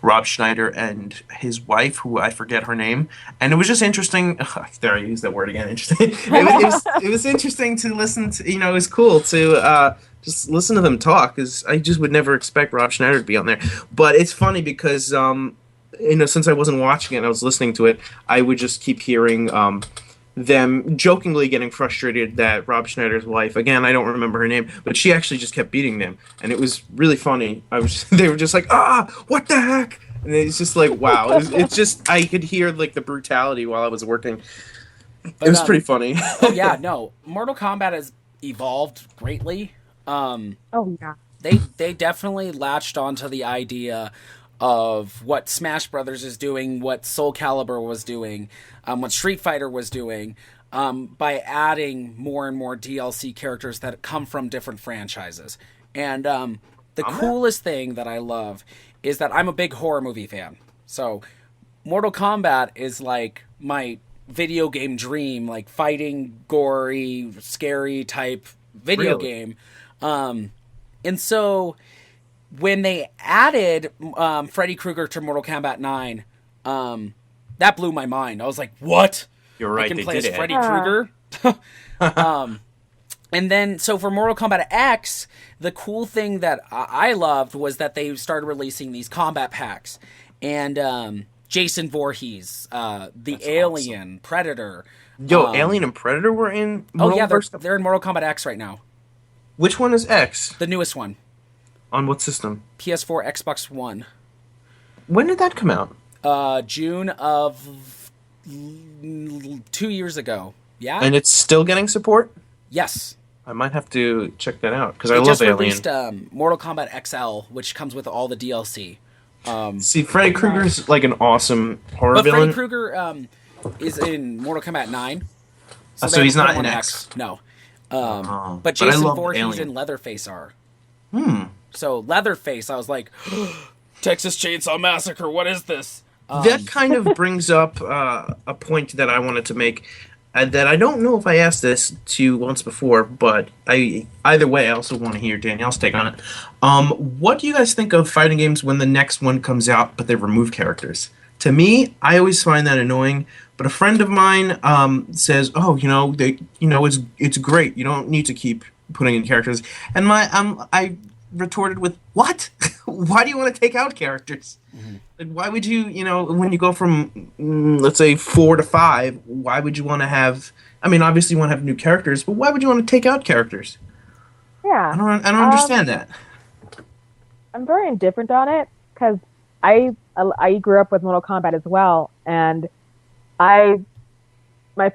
Rob Schneider and his wife, who I forget her name, and it was just interesting. There, I used that word again. Interesting. It was interesting to listen to. You know, it was cool to just listen to them talk, because I just would never expect Rob Schneider to be on there. But it's funny because since I wasn't watching it and I was listening to it, I would just keep hearing them jokingly getting frustrated that Rob Schneider's wife, again, I don't remember her name, but she actually just kept beating them. And it was really funny. They were just like, what the heck? And it's just like, wow. It's just, I could hear like the brutality while I was working. It was pretty funny. Oh, yeah, no. Mortal Kombat has evolved greatly. Yeah. They definitely latched onto the idea of what Smash Brothers is doing, what Soulcalibur was doing, what Street Fighter was doing, by adding more and more DLC characters that come from different franchises. And the coolest thing that I love is that I'm a big horror movie fan. So Mortal Kombat is like my video game dream, like fighting, gory, scary type video game. And so when they added Freddy Krueger to Mortal Kombat 9, that blew my mind. I was like, what? You're right, I can play as Freddy Krueger? And then, so for Mortal Kombat X, the cool thing that I loved was that they started releasing these combat packs. And Jason Voorhees, the Alien, awesome. Predator. Alien and Predator were in Mortal they're in Mortal Kombat X right now. Which one is X? The newest one. On what system? PS4, Xbox One. When did that come out? June of 2 years ago. Yeah? And it's still getting support? Yes. I might have to check that out, because I love Alien. They just released Mortal Kombat XL, which comes with all the DLC. See, Freddy Krueger's like an awesome horror villain. But Freddy Krueger is in Mortal Kombat 9. So he's not in X? No. But Jason Voorhees and Leatherface are. So Leatherface, I was like, Texas Chainsaw Massacre, what is this? That kind of brings up a point that I wanted to make, that I don't know if I asked this to you once before, but either way, I also want to hear Danielle's take on it. What do you guys think of fighting games when the next one comes out, but they remove characters? To me, I always find that annoying. But a friend of mine says, it's great. You don't need to keep putting in characters. And I retorted with, what? Why do you want to take out characters? Mm-hmm. Like, why would you, when you go from, let's say, 4 to 5, why would you want to have, obviously you want to have new characters, but why would you want to take out characters? Yeah. I don't understand that. I'm very indifferent on it, because I grew up with Mortal Kombat as well, and my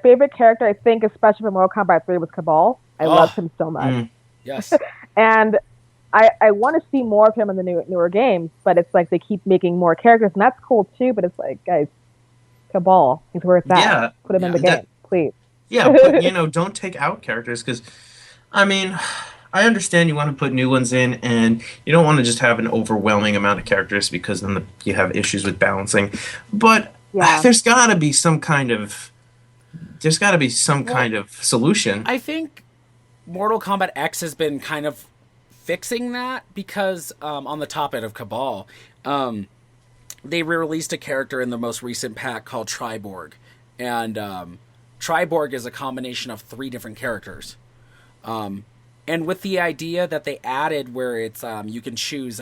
favorite character, I think, especially for Mortal Kombat 3, was Kabal. I loved him so much. Yes. And I want to see more of him in the newer games, but it's like they keep making more characters, and that's cool too, but it's like, guys, Kabal, he's where it's at. Yeah. Put him in the game, please. Yeah, but, don't take out characters, because, I understand you want to put new ones in, and you don't want to just have an overwhelming amount of characters, because then you have issues with balancing. But there's got to be some kind of solution. I think Mortal Kombat X has been kind of fixing that, because on the topic of Kabal, they released a character in the most recent pack called Triborg, and Triborg is a combination of 3 different characters. And with the idea that they added where it's you can choose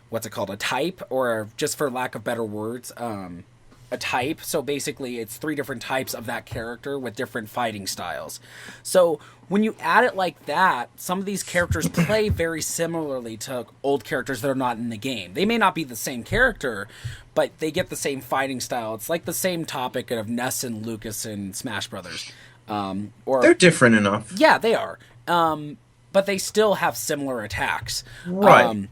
what's it called, a type, or just for lack of better words, a type. So basically it's 3 different types of that character with different fighting styles. So when you add it like that, some of these characters play very similarly to old characters that are not in the game. They may not be the same character, but they get the same fighting style. It's like the same topic of Ness and Lucas in Smash Brothers. Or they're different enough. Yeah, they are. But they still have similar attacks. Right.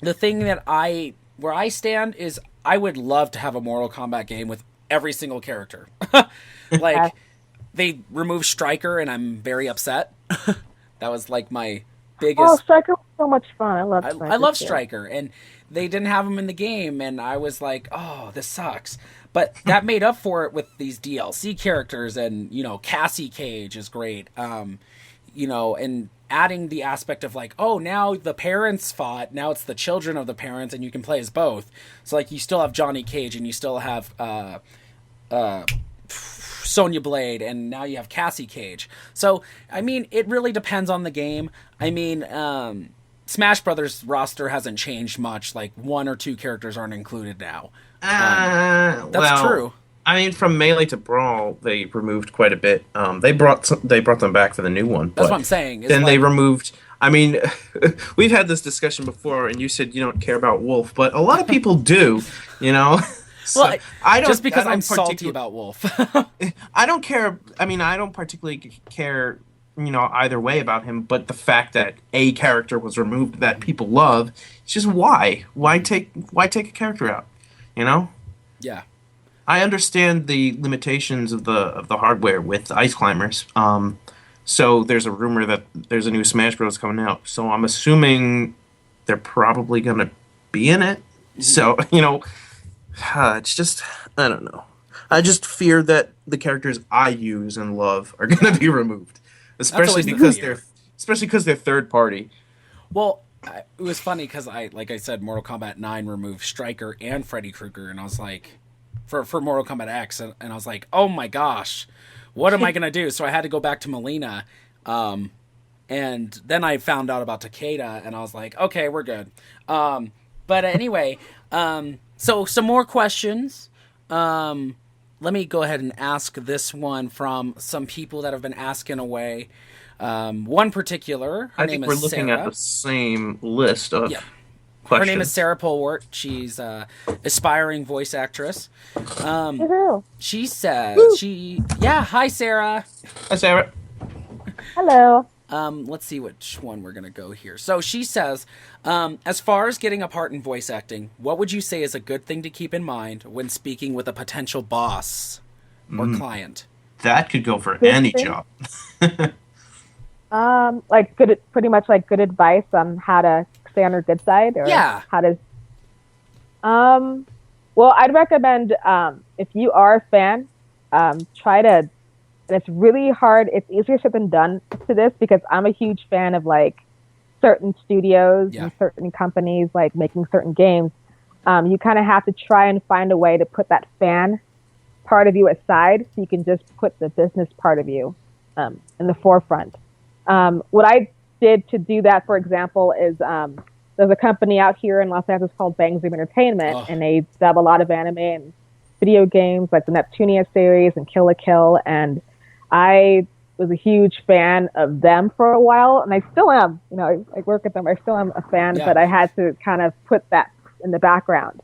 The thing where I stand is I would love to have a Mortal Kombat game with every single character. Like, they removed Stryker, and I'm very upset. That was like my biggest... Oh, Stryker was so much fun. I love Stryker. I love Stryker, and they didn't have him in the game, and I was like, oh, this sucks. But that made up for it with these DLC characters, and Cassie Cage is great. And adding the aspect of like, oh, now the parents fought, now it's the children of the parents, and you can play as both. So like you still have Johnny Cage, and you still have Sonya Blade, and now you have Cassie Cage. So I mean, it really depends on the game. I mean, Smash Brothers roster hasn't changed much. Like 1 or 2 characters aren't included now. That's true. I mean, from Melee to Brawl, they removed quite a bit. They brought them back for the new one. That's what I'm saying. Then they removed. I mean, we've had this discussion before, and you said you don't care about Wolf, but a lot of people do. So well, I don't. Just because I'm salty about Wolf. I don't care. I mean, I don't particularly care. Either way about him, but the fact that a character was removed that people love, it's just why take a character out, Yeah. I understand the limitations of the hardware with Ice Climbers. So there's a rumor that there's a new Smash Bros. Coming out. So I'm assuming they're probably gonna be in it. Mm-hmm. So it's just I don't know. I just fear that the characters I use and love are gonna be removed. Especially because they're third party. Well, it was funny because like I said, Mortal Kombat 9 removed Stryker and Freddy Krueger, and I was like, for Mortal Kombat X, and I was like, oh my gosh, what am I gonna do? So I had to go back to Melina, and then I found out about Takeda, and I was like, okay, we're good. But anyway, so some more questions. Let me go ahead and ask this one from some people that have been asking away. One particular, her name is Sarah. I think we're looking at the same list of questions. Her name is Sarah Polwart. She's an aspiring voice actress. She says, hi, Sarah. Hi, Sarah. Hello. Let's see which one we're going to go here. So she says, as far as getting a part in voice acting, what would you say is a good thing to keep in mind when speaking with a potential boss or client? That could go for any job. Pretty much like good advice on how to stay on her good side, or how to. Well, I'd recommend if you are a fan, try to. And it's really hard. It's easier said than done to this because I'm a huge fan of like certain studios and certain companies like making certain games. You kind of have to try and find a way to put that fan part of you aside so you can just put the business part of you in the forefront. What I did to do that, for example, is there's a company out here in Los Angeles called Bang Zoom Entertainment, and they dub a lot of anime and video games like the Neptunia series and Kill la Kill, and I was a huge fan of them for a while, and I still am. I work with them. I still am a fan, but I had to kind of put that in the background.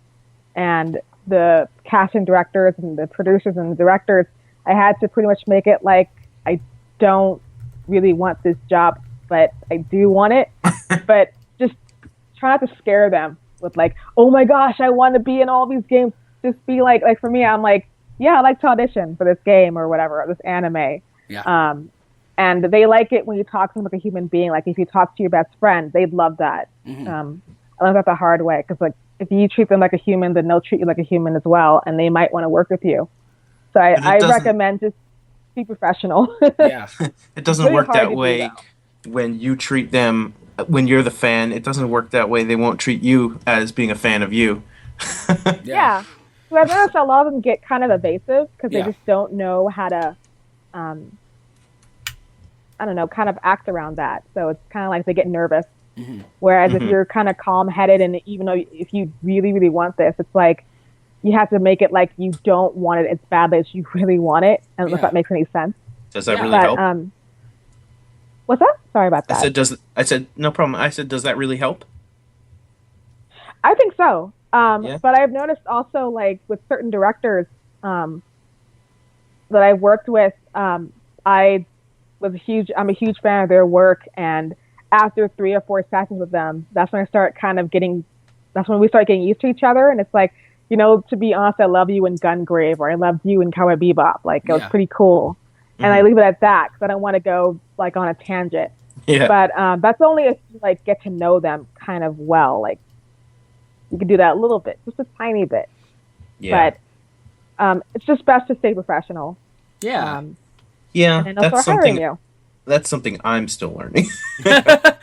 And the casting directors and the producers and the directors, I had to pretty much make it like I don't really want this job, but I do want it. But just try not to scare them with like, oh my gosh, I want to be in all these games. Just be like for me, I'm like, yeah, I'd like to audition for this game or whatever, or this anime. Yeah. And they like it when you talk to them like a human being. Like if you talk to your best friend, they'd love that. Mm-hmm. I learned that the hard way because like if you treat them like a human, then they'll treat you like a human as well, and they might want to work with you. So I recommend just be professional. Yeah, it doesn't really work that way when you treat them. When you're the fan, it doesn't work that way. They won't treat you as being a fan of you. Yeah. So I've noticed a lot of them get kind of evasive because they just don't know how to, I don't know, kind of act around that. So it's kind of like they get nervous. Mm-hmm. Whereas if you're kind of calm-headed, and even though if you really, really want this, it's like you have to make it like you don't want it as badly as you really want it. I don't know if that makes any sense. Does that really help? What's that? Sorry about that. I said no problem. I said, does that really help? I think so. But I've noticed also, like with certain directors that I worked with, I'm a huge fan of their work, and after 3 or 4 sessions with them, that's when we start getting used to each other, and it's like, to be honest, I love you in Gungrave, or I loved you in Cowboy Bebop. Like it was pretty cool, and I leave it at that because I don't want to go like on a tangent. Yeah. But that's only if you like get to know them kind of well, like. You can do that a little bit, just a tiny bit. Yeah. But It's just best to stay professional. Yeah. Yeah, and that's hiring you. That's something I'm still learning. Yeah,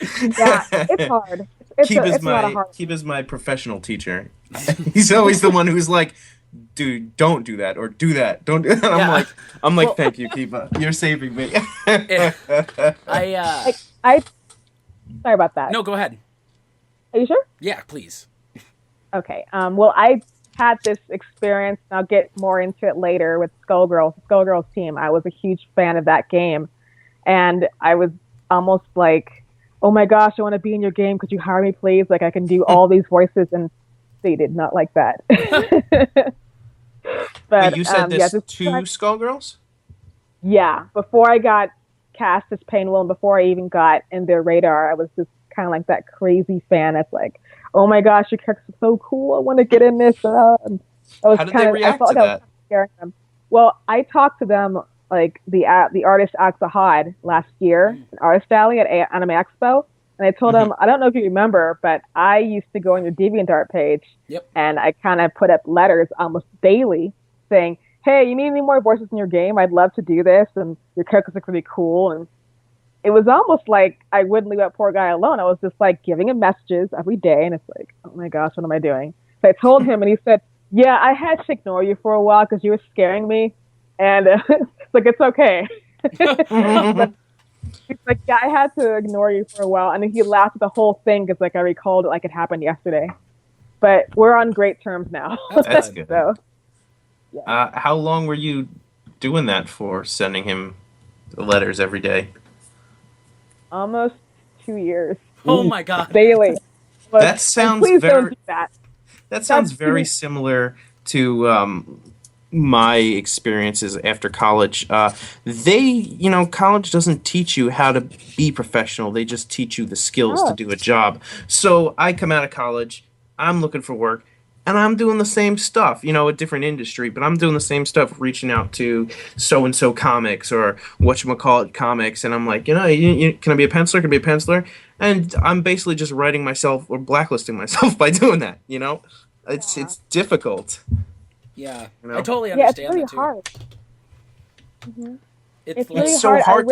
it's hard. It's a lot of hard. Kiba's my professional teacher. He's always the one who's like, dude, don't do that, or do that, don't do that. I'm like, thank you, Kiba. You're saving me. Sorry about that. No, go ahead. Are you sure? Yeah, please. Okay. Well, I had this experience, and I'll get more into it later with Skullgirls. Skullgirls team. I was a huge fan of that game, and I was almost like, oh my gosh, I want to be in your game. Could you hire me, please? Like, I can do all these voices, and they did not like that. But you said this to Skullgirls? Yeah. Before I got cast as Painwheel, and before I even got in their radar, I was just kind of like that crazy fan that's like, oh my gosh, your character's so cool, I want to get in this. How did they react to that? Scaring them. Well, I talked to them, like the artist Aksa Had last year, in Artist Alley at Anime Expo, and I told them, I don't know if you remember, but I used to go on your DeviantArt page, and I kind of put up letters almost daily saying, hey, you need any more voices in your game? I'd love to do this, and your characters look really cool. And it was almost like I wouldn't leave that poor guy alone. I was just like giving him messages every day, and it's like, oh my gosh, what am I doing? So I told him, and he said, yeah, I had to ignore you for a while because you were scaring me, and it's like, it's okay. But he's like, yeah, I had to ignore you for a while, and then he laughed at the whole thing because like I recalled it like it happened yesterday. But we're on great terms now. That's good. So, yeah. How long were you doing that for, sending him the letters every day? Almost 2 years. Oh my god. Daily. But, that sounds please very. don't do that. That sounds very similar to my experiences after college. College doesn't teach you how to be professional. They just teach you the skills to do a job. So I come out of college, I'm looking for work, and I'm doing the same stuff, a different industry, but I'm doing the same stuff, reaching out to so-and-so comics or whatchamacallit comics, and I'm like, can I be a penciler? Can I be a penciler? And I'm basically just writing myself or blacklisting myself by doing that, It's difficult. Yeah, I totally understand it's really that too. hard. Mm-hmm. It's really so hard.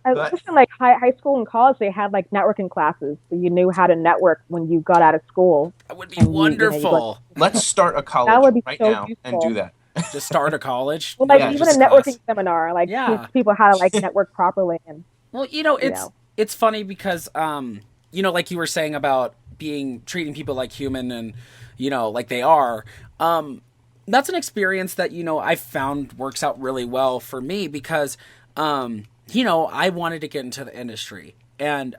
I wish in like high school and college they had like networking classes so you knew how to network when you got out of school. That would be wonderful. Let's start a college right now useful. and do that. Just start a college. Well, even a networking seminar, like teach people how to like network properly. And it's funny because like you were saying about treating people like human and like they are. That's an experience that I've found works out really well for me because I wanted to get into the industry, and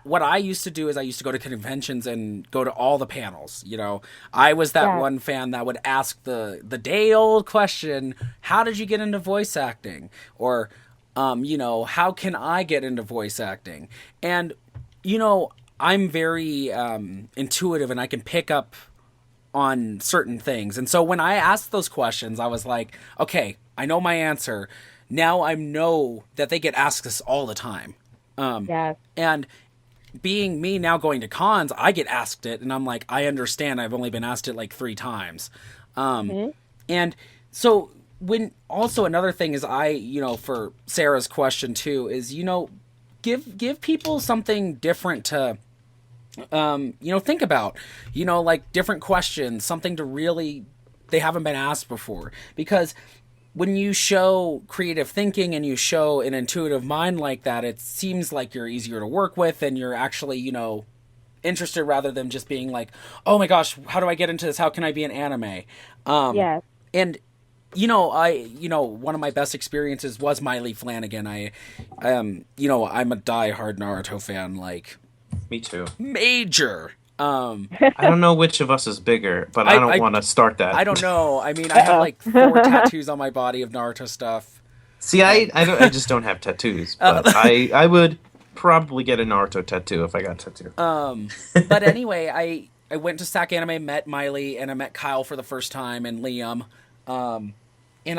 what I used to do is I used to go to conventions and go to all the panels. I was that one fan that would ask the day-old question, how did you get into voice acting? Or, how can I get into voice acting? And, I'm very intuitive, and I can pick up on certain things. And so when I asked those questions, I was like, okay, I know my answer. Now I know that they get asked this all the time. And being me now going to cons, I get asked it, and I'm like, I understand. I've only been asked it like 3 times. And so also another thing is for Sarah's question too, is, give people something different to, think about, like different questions, something to really, they haven't been asked before. Because when you show creative thinking and you show an intuitive mind like that, it seems like you're easier to work with and you're actually, interested rather than just being like, oh my gosh, how do I get into this? How can I be an anime? And, one of my best experiences was Miley Flanagan. I'm a diehard Naruto fan, like. Me too. Major. I don't know which of us is bigger, but I don't want to start that. I don't know. I mean, I have like 4 tattoos on my body of Naruto stuff. See, I just don't have tattoos, but I would probably get a Naruto tattoo if I got a tattoo. But anyway, I went to SAC Anime, met Miley, and I met Kyle for the first time, and Liam. And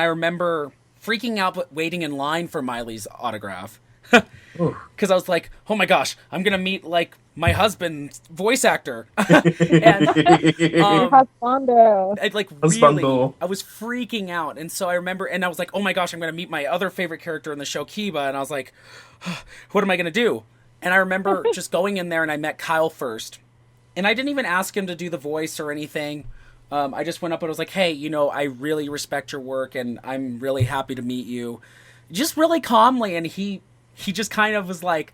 I remember freaking out but waiting in line for Miley's autograph. Because I was like, oh my gosh, I'm gonna meet like my husband's voice actor, and I like really, I was freaking out, and so I remember, and I was like, oh my gosh, I'm gonna meet my other favorite character in the show, Kiba, and I was like, what am I gonna do? And I remember just going in there, and I met Kyle first, and I didn't even ask him to do the voice or anything. I just went up and I was like, hey, you know, I really respect your work, and I'm really happy to meet you, just really calmly, and he just kind of was like,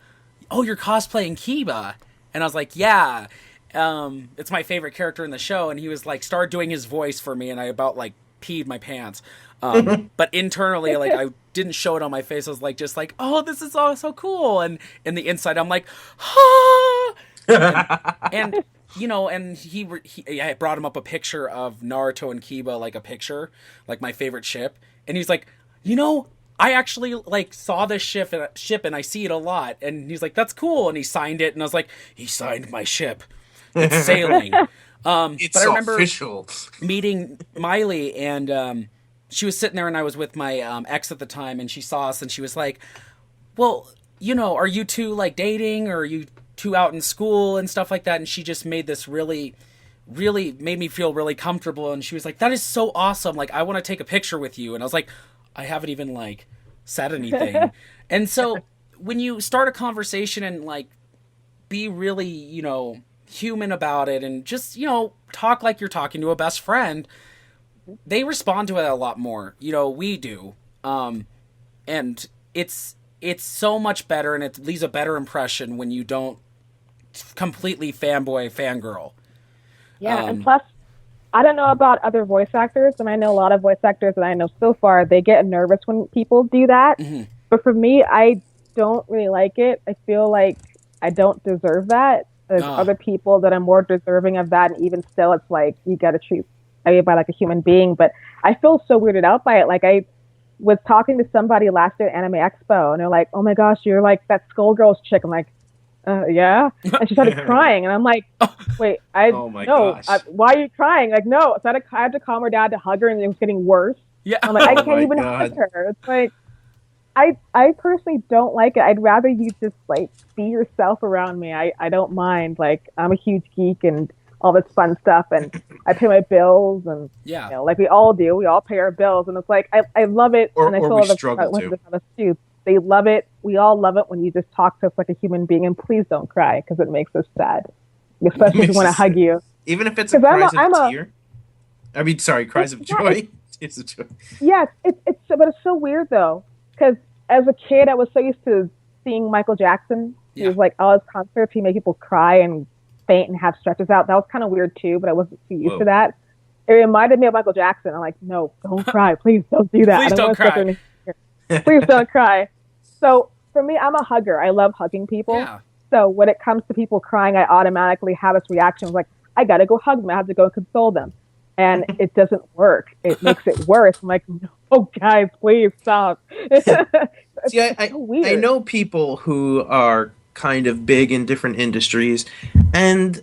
oh, you're cosplaying Kiba. And I was like, yeah, it's my favorite character in the show. And he was like, started doing his voice for me. And I about like peed my pants. But internally, like I didn't show it on my face. I was like, just like, oh, this is all so cool. And in the inside, I'm like, ah! and you know, and I brought him up a picture of Naruto and Kiba, like a picture, like my favorite ship. And he's like, you know, I actually like saw this ship and I see it a lot. And he's like, that's cool. And he signed it. And I was like, he signed my ship. It's sailing. It's but I remember official. meeting Miley, and she was sitting there, and I was with my ex at the time, and she saw us, and she was like, well, you know, are you two like dating, or are you two out in school and stuff like that? And she just made this really made me feel really comfortable. And she was like, that is so awesome. Like, I want to take a picture with you. And I was like, I haven't even like said anything. And so when you start a conversation and like be really, you know, human about it, and just, you know, talk like you're talking to a best friend, they respond to it a lot more. You know, we do. And it's so much better, and it leaves a better impression when you don't completely fangirl. Yeah, and plus, I don't know about other voice actors, and I know a lot of voice actors that I know so far, they get nervous when people do that. Mm-hmm. But for me, I don't really like it. I feel like I don't deserve that. There's other people that are more deserving of that, and even still, it's like, you gotta treat everybody like a human being. But I feel so weirded out by it. Like, I was talking to somebody last year at Anime Expo, and they're like, oh my gosh, you're like that Skullgirls chick. I'm like, yeah. And she started crying, and I'm like, wait, why are you crying? Like, no. So I had to calm her down to hug her, and it was getting worse. Yeah. I'm like, I can't even hug her. It's like, I personally don't like it. I'd rather you just like be yourself around me. I don't mind. Like, I'm a huge geek and all this fun stuff, and I pay my bills, and you know, like we all do. We all pay our bills, and it's like I love it. And I feel other too. They love it. We all love it when you just talk to us like a human being. And please don't cry, because it makes us sad, especially if we want to hug you. Even if it's a cries of tear. I mean, sorry, cries of joy. It's a joy. Yes, but it's so weird though, because as a kid, I was so used to seeing Michael Jackson. He was like, all his concerts, he made people cry and faint and have stretches out. That was kind of weird too, but I wasn't too used to that. It reminded me of Michael Jackson. I'm like, no, don't cry. Please don't do that. Please don't cry. Please don't cry. So for me, I'm a hugger. I love hugging people. Yeah. So when it comes to people crying, I automatically have this reaction of like, I got to go hug them. I have to go console them. And it doesn't work. It makes it worse. I'm like, no, guys, please stop. See, I know people who are kind of big in different industries, and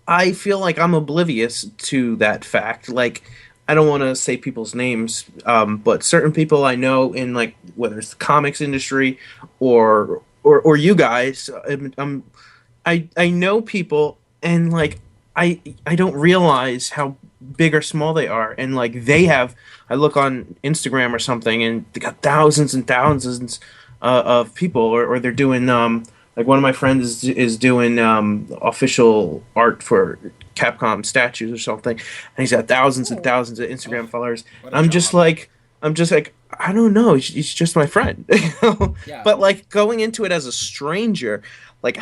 I feel like I'm oblivious to that fact. Like, I don't want to say people's names, but certain people I know in, like, whether it's the comics industry or you guys, I know people, and like I don't realize how big or small they are, and like I look on Instagram or something, and they got thousands and thousands of people, or they're doing like one of my friends is doing official art for Capcom statues or something, and he's got thousands and thousands of Instagram followers. I'm just like, I don't know, he's just my friend. Yeah. But like going into it as a stranger, like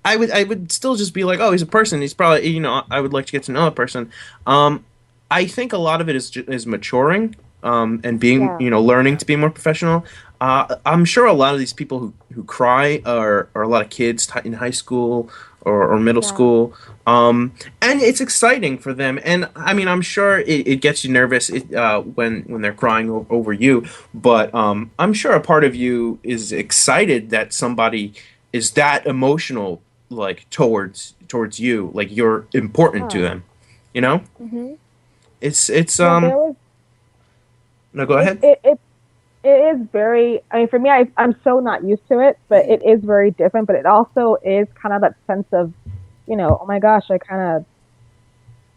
I would still just be like, oh, he's a person. He's probably, you know, I would like to get to know a person. I think a lot of it is maturing and being, you know, learning to be more professional. I'm sure a lot of these people who cry are a lot of kids in high school or middle school. And it's exciting for them. And I mean, I'm sure it gets you nervous when they're crying over you. But I'm sure a part of you is excited that somebody is that emotional, like towards you, like you're important to them, you know. Mm-hmm. It's no, go ahead. It is very, I mean, for me, I'm so not used to it, but it is very different. But it also is kind of that sense of, oh my gosh, I kind of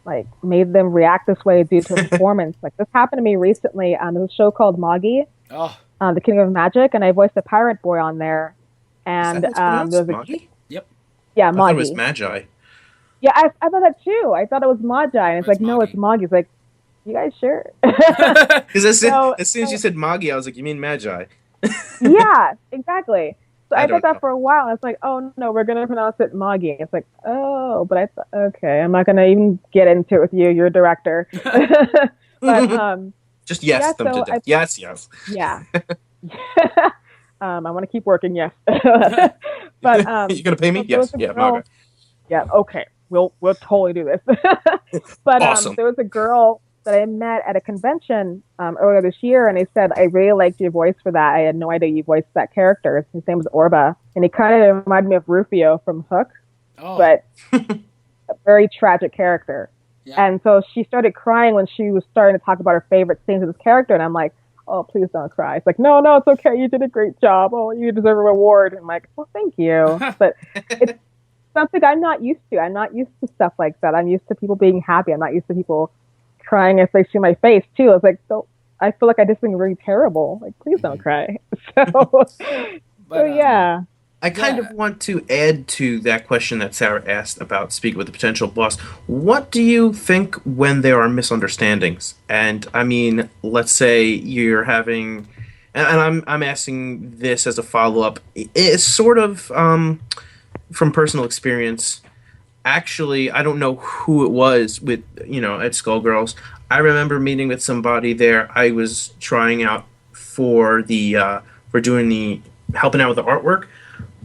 like made them react this way due to a performance. Like this happened to me recently. There's a show called Moggy, The Kingdom of Magic, and I voiced a pirate boy on there. And is that there was Moggy? Yep. Yeah, Moggy. I thought it was Magi. Yeah, I thought that too. I thought it was Magi, and it's like, no, it's Moggy. It's like, you guys sure? Because as soon as you said Moggy, I was like, you mean Magi? Yeah, exactly. So I thought that know. for a while. It's like, oh no, we're gonna pronounce it Moggy. It's like, oh, but I thought, okay, I'm not gonna even get into it with you. You're a director. But just yes them to death. Yes. Yeah. I want to keep working. Yes. But you're gonna pay me? Yes. Yeah, Moggy. Yeah. Okay. We'll totally do this. But awesome. There was a girl that I met at a convention earlier this year, and they said, I really liked your voice for that. I had no idea you voiced that character. His name was Orba, and he kind of reminded me of Rufio from Hook, but a very tragic character. Yeah. And so she started crying when she was starting to talk about her favorite scenes of this character, and I'm like, oh, please don't cry. It's like, no, it's okay. You did a great job. Oh, you deserve a reward. And I'm like, well, thank you. But it's something I'm not used to. I'm not used to stuff like that. I'm used to people being happy. I'm not used to people crying if they see my face too. It's like, so I feel like I did something really terrible. Like, please don't cry. So yeah. I kind of want to add to that question that Sarah asked about speaking with the potential boss. What do you think when there are misunderstandings? And I mean, let's say you're having, and I'm asking this as a follow-up. It's sort of from personal experience. Actually, I don't know who it was with, at Skullgirls. I remember meeting with somebody there. I was trying out for helping out with the artwork,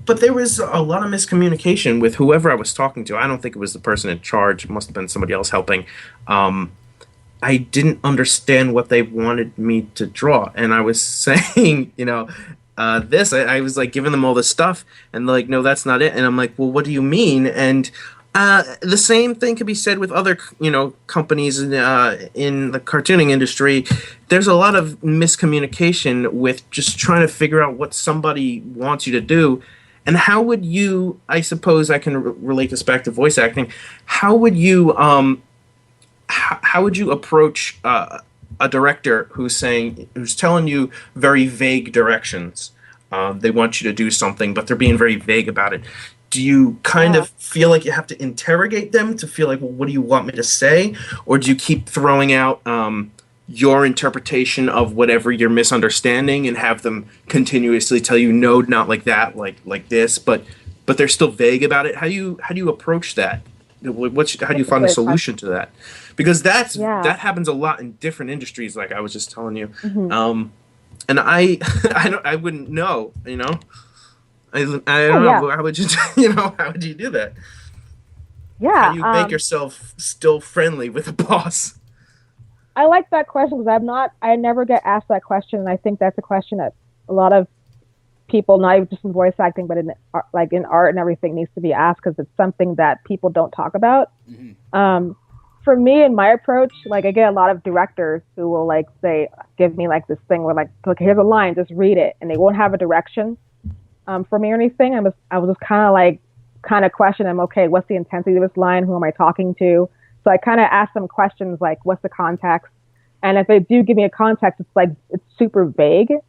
but there was a lot of miscommunication with whoever I was talking to. I don't think it was the person in charge. It must have been somebody else helping. I didn't understand what they wanted me to draw, and I was saying, I was like giving them all this stuff, and they're like, no, that's not it. And I'm like, well, what do you mean? And the same thing could be said with other, companies in the cartooning industry. There's a lot of miscommunication with just trying to figure out what somebody wants you to do. And how would you, I suppose I can relate this back to voice acting, how would you approach a director who's telling you very vague directions? They want you to do something, but they're being very vague about it. Do you kind of feel like you have to interrogate them to feel like, well, what do you want me to say? Or do you keep throwing out your interpretation of whatever you're misunderstanding and have them continuously tell you, no, not like that, like this, but they're still vague about it? How do you approach that? How do you find a solution to that? Because that happens a lot in different industries, like I was just telling you. Mm-hmm. And I wouldn't know, I don't know. How would you, how would you do that? Yeah. How do you make yourself still friendly with a boss? I like that question because I never get asked that question. And I think that's a question that a lot of people, not even just in voice acting, but in art and everything, needs to be asked because it's something that people don't talk about. Mm-hmm. For me and my approach, like I get a lot of directors who will give me this thing where okay, here's a line, just read it, and they won't have a direction for me or anything. I was just kind of question them. Okay, what's the intensity of this line? Who am I talking to? So I kind of ask them questions like, what's the context? And if they do give me a context, it's super vague. And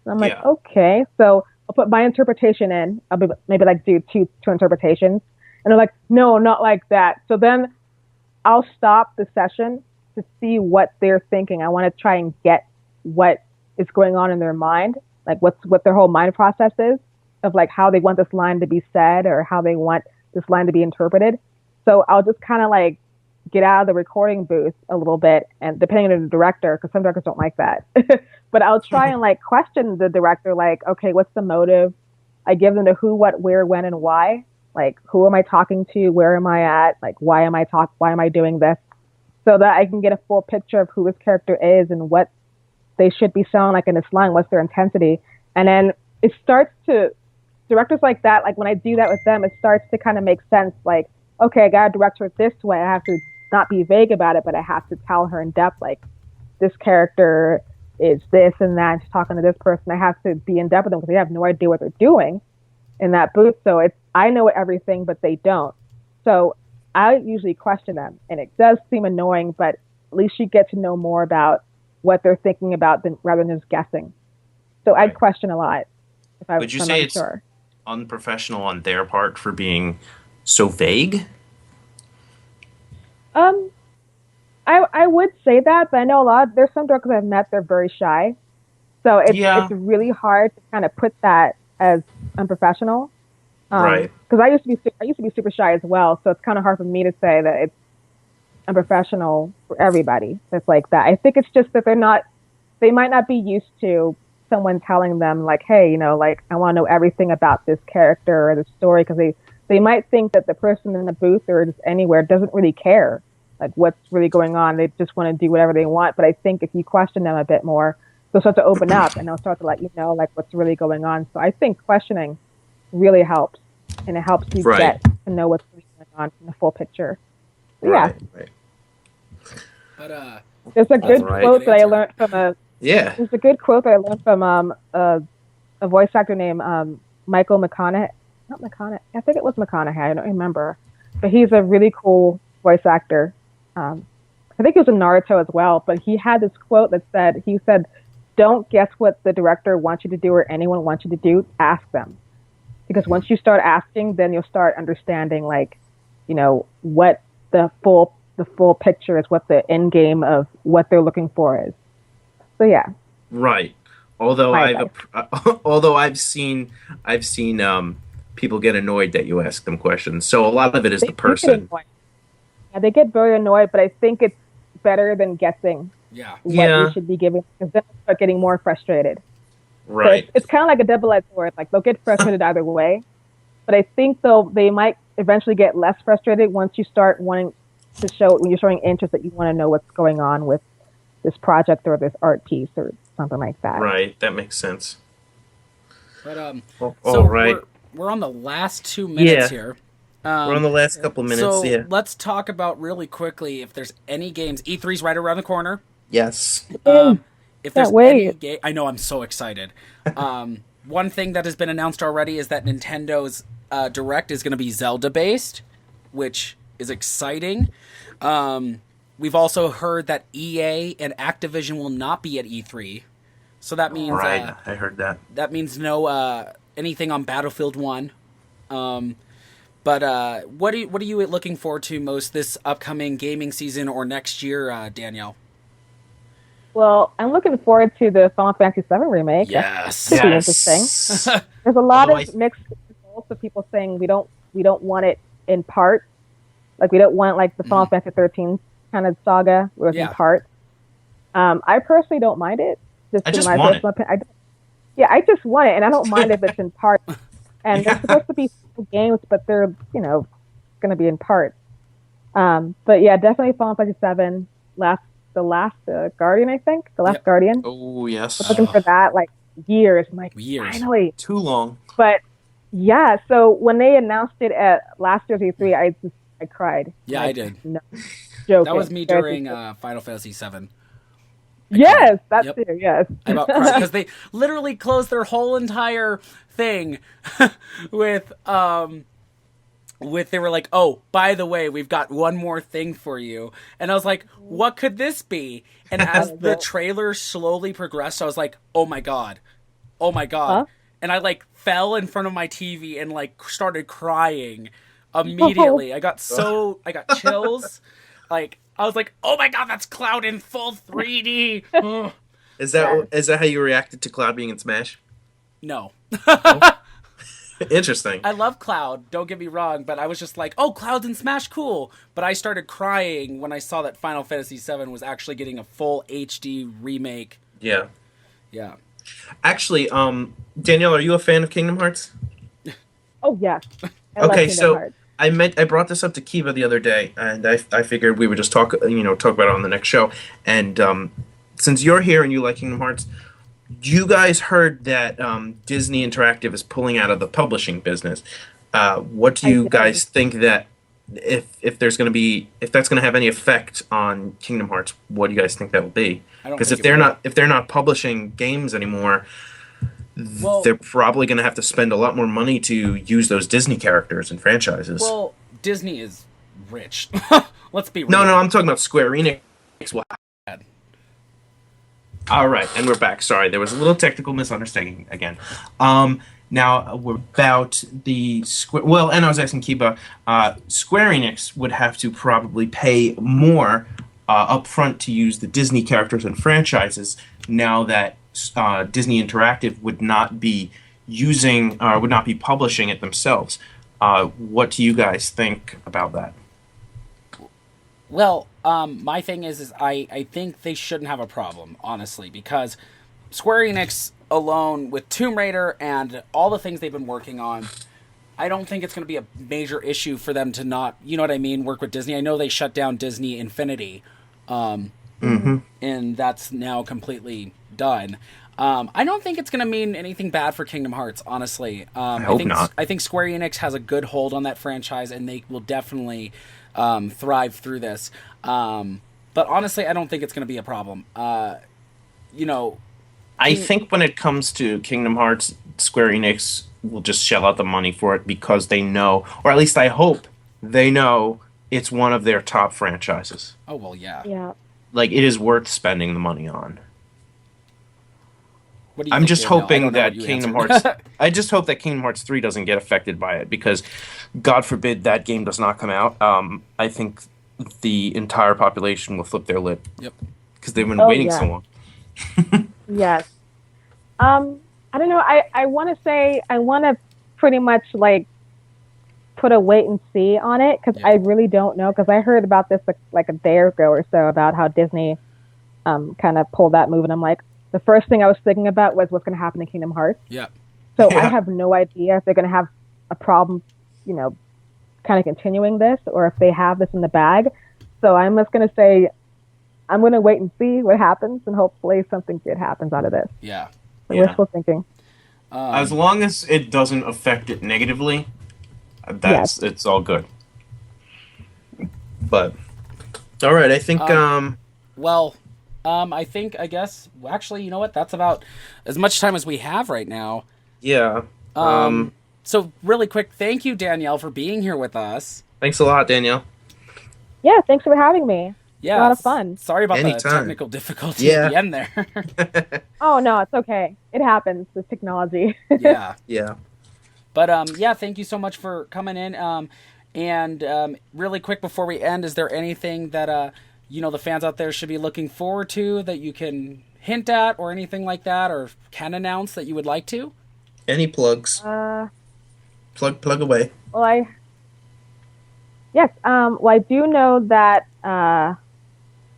I'm like, okay, so I'll put my interpretation in. I'll maybe do two interpretations, and they're like, no, not like that. So then I'll stop the session to see what they're thinking. I want to try and get what is going on in their mind, what their whole mind process is of how they want this line to be said or how they want this line to be interpreted. So I'll just kind of get out of the recording booth a little bit, and depending on the director, because some directors don't like that, but I'll try and question the director, okay, what's the motive? I give them the who, what, where, when, and why. Who am I talking to? Where am I at? Why am I doing this? So that I can get a full picture of who this character is and what they should be sounding like in this line. What's their intensity? And then it starts to, directors like that, when I do that with them, it starts to kind of make sense. Okay, I got to direct her this way. I have to not be vague about it, but I have to tell her in depth, this character is this and that. And she's talking to this person. I have to be in depth with them because they have no idea what they're doing in that booth. So I know everything, but they don't. So I usually question them, and it does seem annoying, but at least you get to know more about what they're thinking about rather than just guessing. So I'd question a lot if I was. Would you say it's unprofessional on their part for being so vague? I would say that, but I know there's some directors I've met, they're very shy. So it's really hard to kind of put that as unprofessional. Right. Because I used to be super shy as well, so it's kind of hard for me to say that it's unprofessional for everybody that's like that. I think it's just that they might not be used to someone telling them like, hey, you know, like I want to know everything about this character or the story, because they might think that the person in the booth or just anywhere doesn't really care like what's really going on. They just want to do whatever they want. But I think if you question them a bit more, they'll start to open up and they'll start to let you know like what's really going on. So I think questioning really helps, and it helps you get to know what's really going on in the full picture. So, right. But there's a good quote that I learned from There's a good quote that I learned from a voice actor named Michael McConaughey. Not McConaughey. I think it was McConaughey. I don't remember. But he's a really cool voice actor. I think he was in Naruto as well. But he had this quote that said, "Don't guess what the director wants you to do or anyone wants you to do. Ask them, because once you start asking, then you'll start understanding, like, you know, what the full picture is, what the end game of what they're looking for is." So yeah. Right. Although I've seen people get annoyed that you ask them questions. So a lot of it is the person. Yeah, they get very annoyed, but I think it's better than guessing what you should be giving, because then they start getting more frustrated. Right. So it's kind of like a double-edged sword. Like they'll get frustrated either way, but I think they might eventually get less frustrated once you start wanting to show, when you're showing interest, that you want to know what's going on with this project or this art piece or something like that. Right, that makes sense. But right. We're on the last 2 minutes here. We're on the last couple minutes. So let's talk about really quickly if there's any games. E3's right around the corner. Yes. If there's any game, I know, I'm so excited. One thing that has been announced already is that Nintendo's Direct is going to be Zelda based, which is exciting. We've also heard that EA and Activision will not be at E3. So that means... Right, I heard that. That means no anything on Battlefield 1. But what are you looking forward to most this upcoming gaming season or next year, Danielle? Well, I'm looking forward to the Final Fantasy VII Remake. Yes. That's pretty interesting. There's a lot of mixed results of people saying we don't want it in part. Like, we don't want like the Final Fantasy 13 kind of saga where it's in part. I personally don't mind it. I just want it. I just want it, and I don't mind if it's in part. And they're supposed to be full games, but they're, you know, going to be in part. But yeah, definitely Final Fantasy VII, the last Guardian, I think. The Last Guardian. Oh, yes. I was looking for that, like, years. I'm like, finally. Too long. But, yeah, so when they announced it at last year's E3, I cried. Yeah, like, I did. No, joking. That was me during Final Fantasy VII. Yes, that's it, yes. Because they literally closed their whole entire thing with they were like, oh, by the way, we've got one more thing for you. And I was like, what could this be? And as the trailer slowly progressed, I was like, oh my god. Huh? And I like fell in front of my TV and like started crying immediately. I got chills. Like, I was like, oh my god, that's Cloud in full 3D. Is that how you reacted to Cloud being in Smash? No. Interesting. I love Cloud, don't get me wrong, but I was just like, oh, Cloud's in Smash, cool. But I started crying when I saw that Final Fantasy VII was actually getting a full HD remake. Yeah. Yeah. Actually, Danielle, are you a fan of Kingdom Hearts? Oh, yeah. Okay, so I brought this up to Kiba the other day, and I figured we would just talk about it on the next show. And since you're here and you like Kingdom Hearts, you guys heard that Disney Interactive is pulling out of the publishing business. What do you guys think that if there's going to be, if that's going to have any effect on Kingdom Hearts, what do you guys think that will be? Because if they're not publishing games anymore, they're probably going to have to spend a lot more money to use those Disney characters and franchises. Well, Disney is rich. Let's be real. No, I'm talking about Square Enix. All right, and we're back. Sorry, there was a little technical misunderstanding again. Now we're about the Square. Well, and I was asking Kiba. Square Enix would have to probably pay more upfront to use the Disney characters and franchises. Now that Disney Interactive would not be using, would not be publishing it themselves. What do you guys think about that? Well, my thing is I think they shouldn't have a problem, honestly, because Square Enix alone with Tomb Raider and all the things they've been working on, I don't think it's going to be a major issue for them to not, you know what I mean, work with Disney. I know they shut down Disney Infinity, and that's now completely done. I don't think it's going to mean anything bad for Kingdom Hearts, honestly. I hope not. I think Square Enix has a good hold on that franchise, and they will definitely thrive through this. But honestly, I don't think it's going to be a problem. I think when it comes to Kingdom Hearts, Square Enix will just shell out the money for it because they know, or at least I hope they know, it's one of their top franchises. Oh, well, yeah. Yeah. Like, it is worth spending the money on. What do you I'm think, just Danielle? hoping that Kingdom Hearts... I just hope that Kingdom Hearts 3 doesn't get affected by it because, God forbid, that game does not come out. I think the entire population will flip their lid. Yep. Because they've been waiting so long. Yes. I don't know. I want to say I want to pretty much like put a wait and see on it because I really don't know because I heard about this like a day ago or so about how Disney kind of pulled that move and I'm like the first thing I was thinking about was what's going to happen in Kingdom Hearts. Yeah. So I have no idea if they're going to have a problem, kind of continuing this or if they have this in the bag. So I'm just going to say I'm going to wait and see what happens, and hopefully something good happens out of this. Yeah. So we're still thinking. As long as it doesn't affect it negatively, it's all good. But, all right, I think... I guess, actually, you know what? That's about as much time as we have right now. Yeah. So, really quick, thank you, Danielle, for being here with us. Thanks a lot, Danielle. Yeah, thanks for having me. Yeah, a lot of fun. Sorry about the technical difficulty at the end there. Oh, no, it's okay. It happens with technology. Yeah. Yeah. But, thank you so much for coming in. And really quick before we end, is there anything that, the fans out there should be looking forward to that you can hint at or anything like that or can announce that you would like to? Any plugs? Plug away. Well, I do know that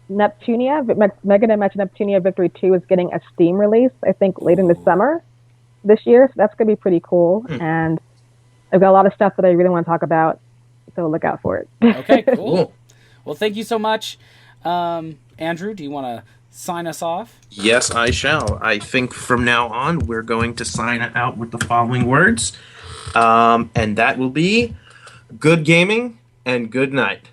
Neptunia, Mega Dimension Neptunia Victory 2 is getting a Steam release, I think, late in the summer this year. So that's going to be pretty cool. And I've got a lot of stuff that I really want to talk about, so look out for it. Okay, cool. Well, thank you so much. Andrew, do you want to sign us off? Yes, I shall. I think from now on, we're going to sign it out with the following words. And that will be good gaming and good night.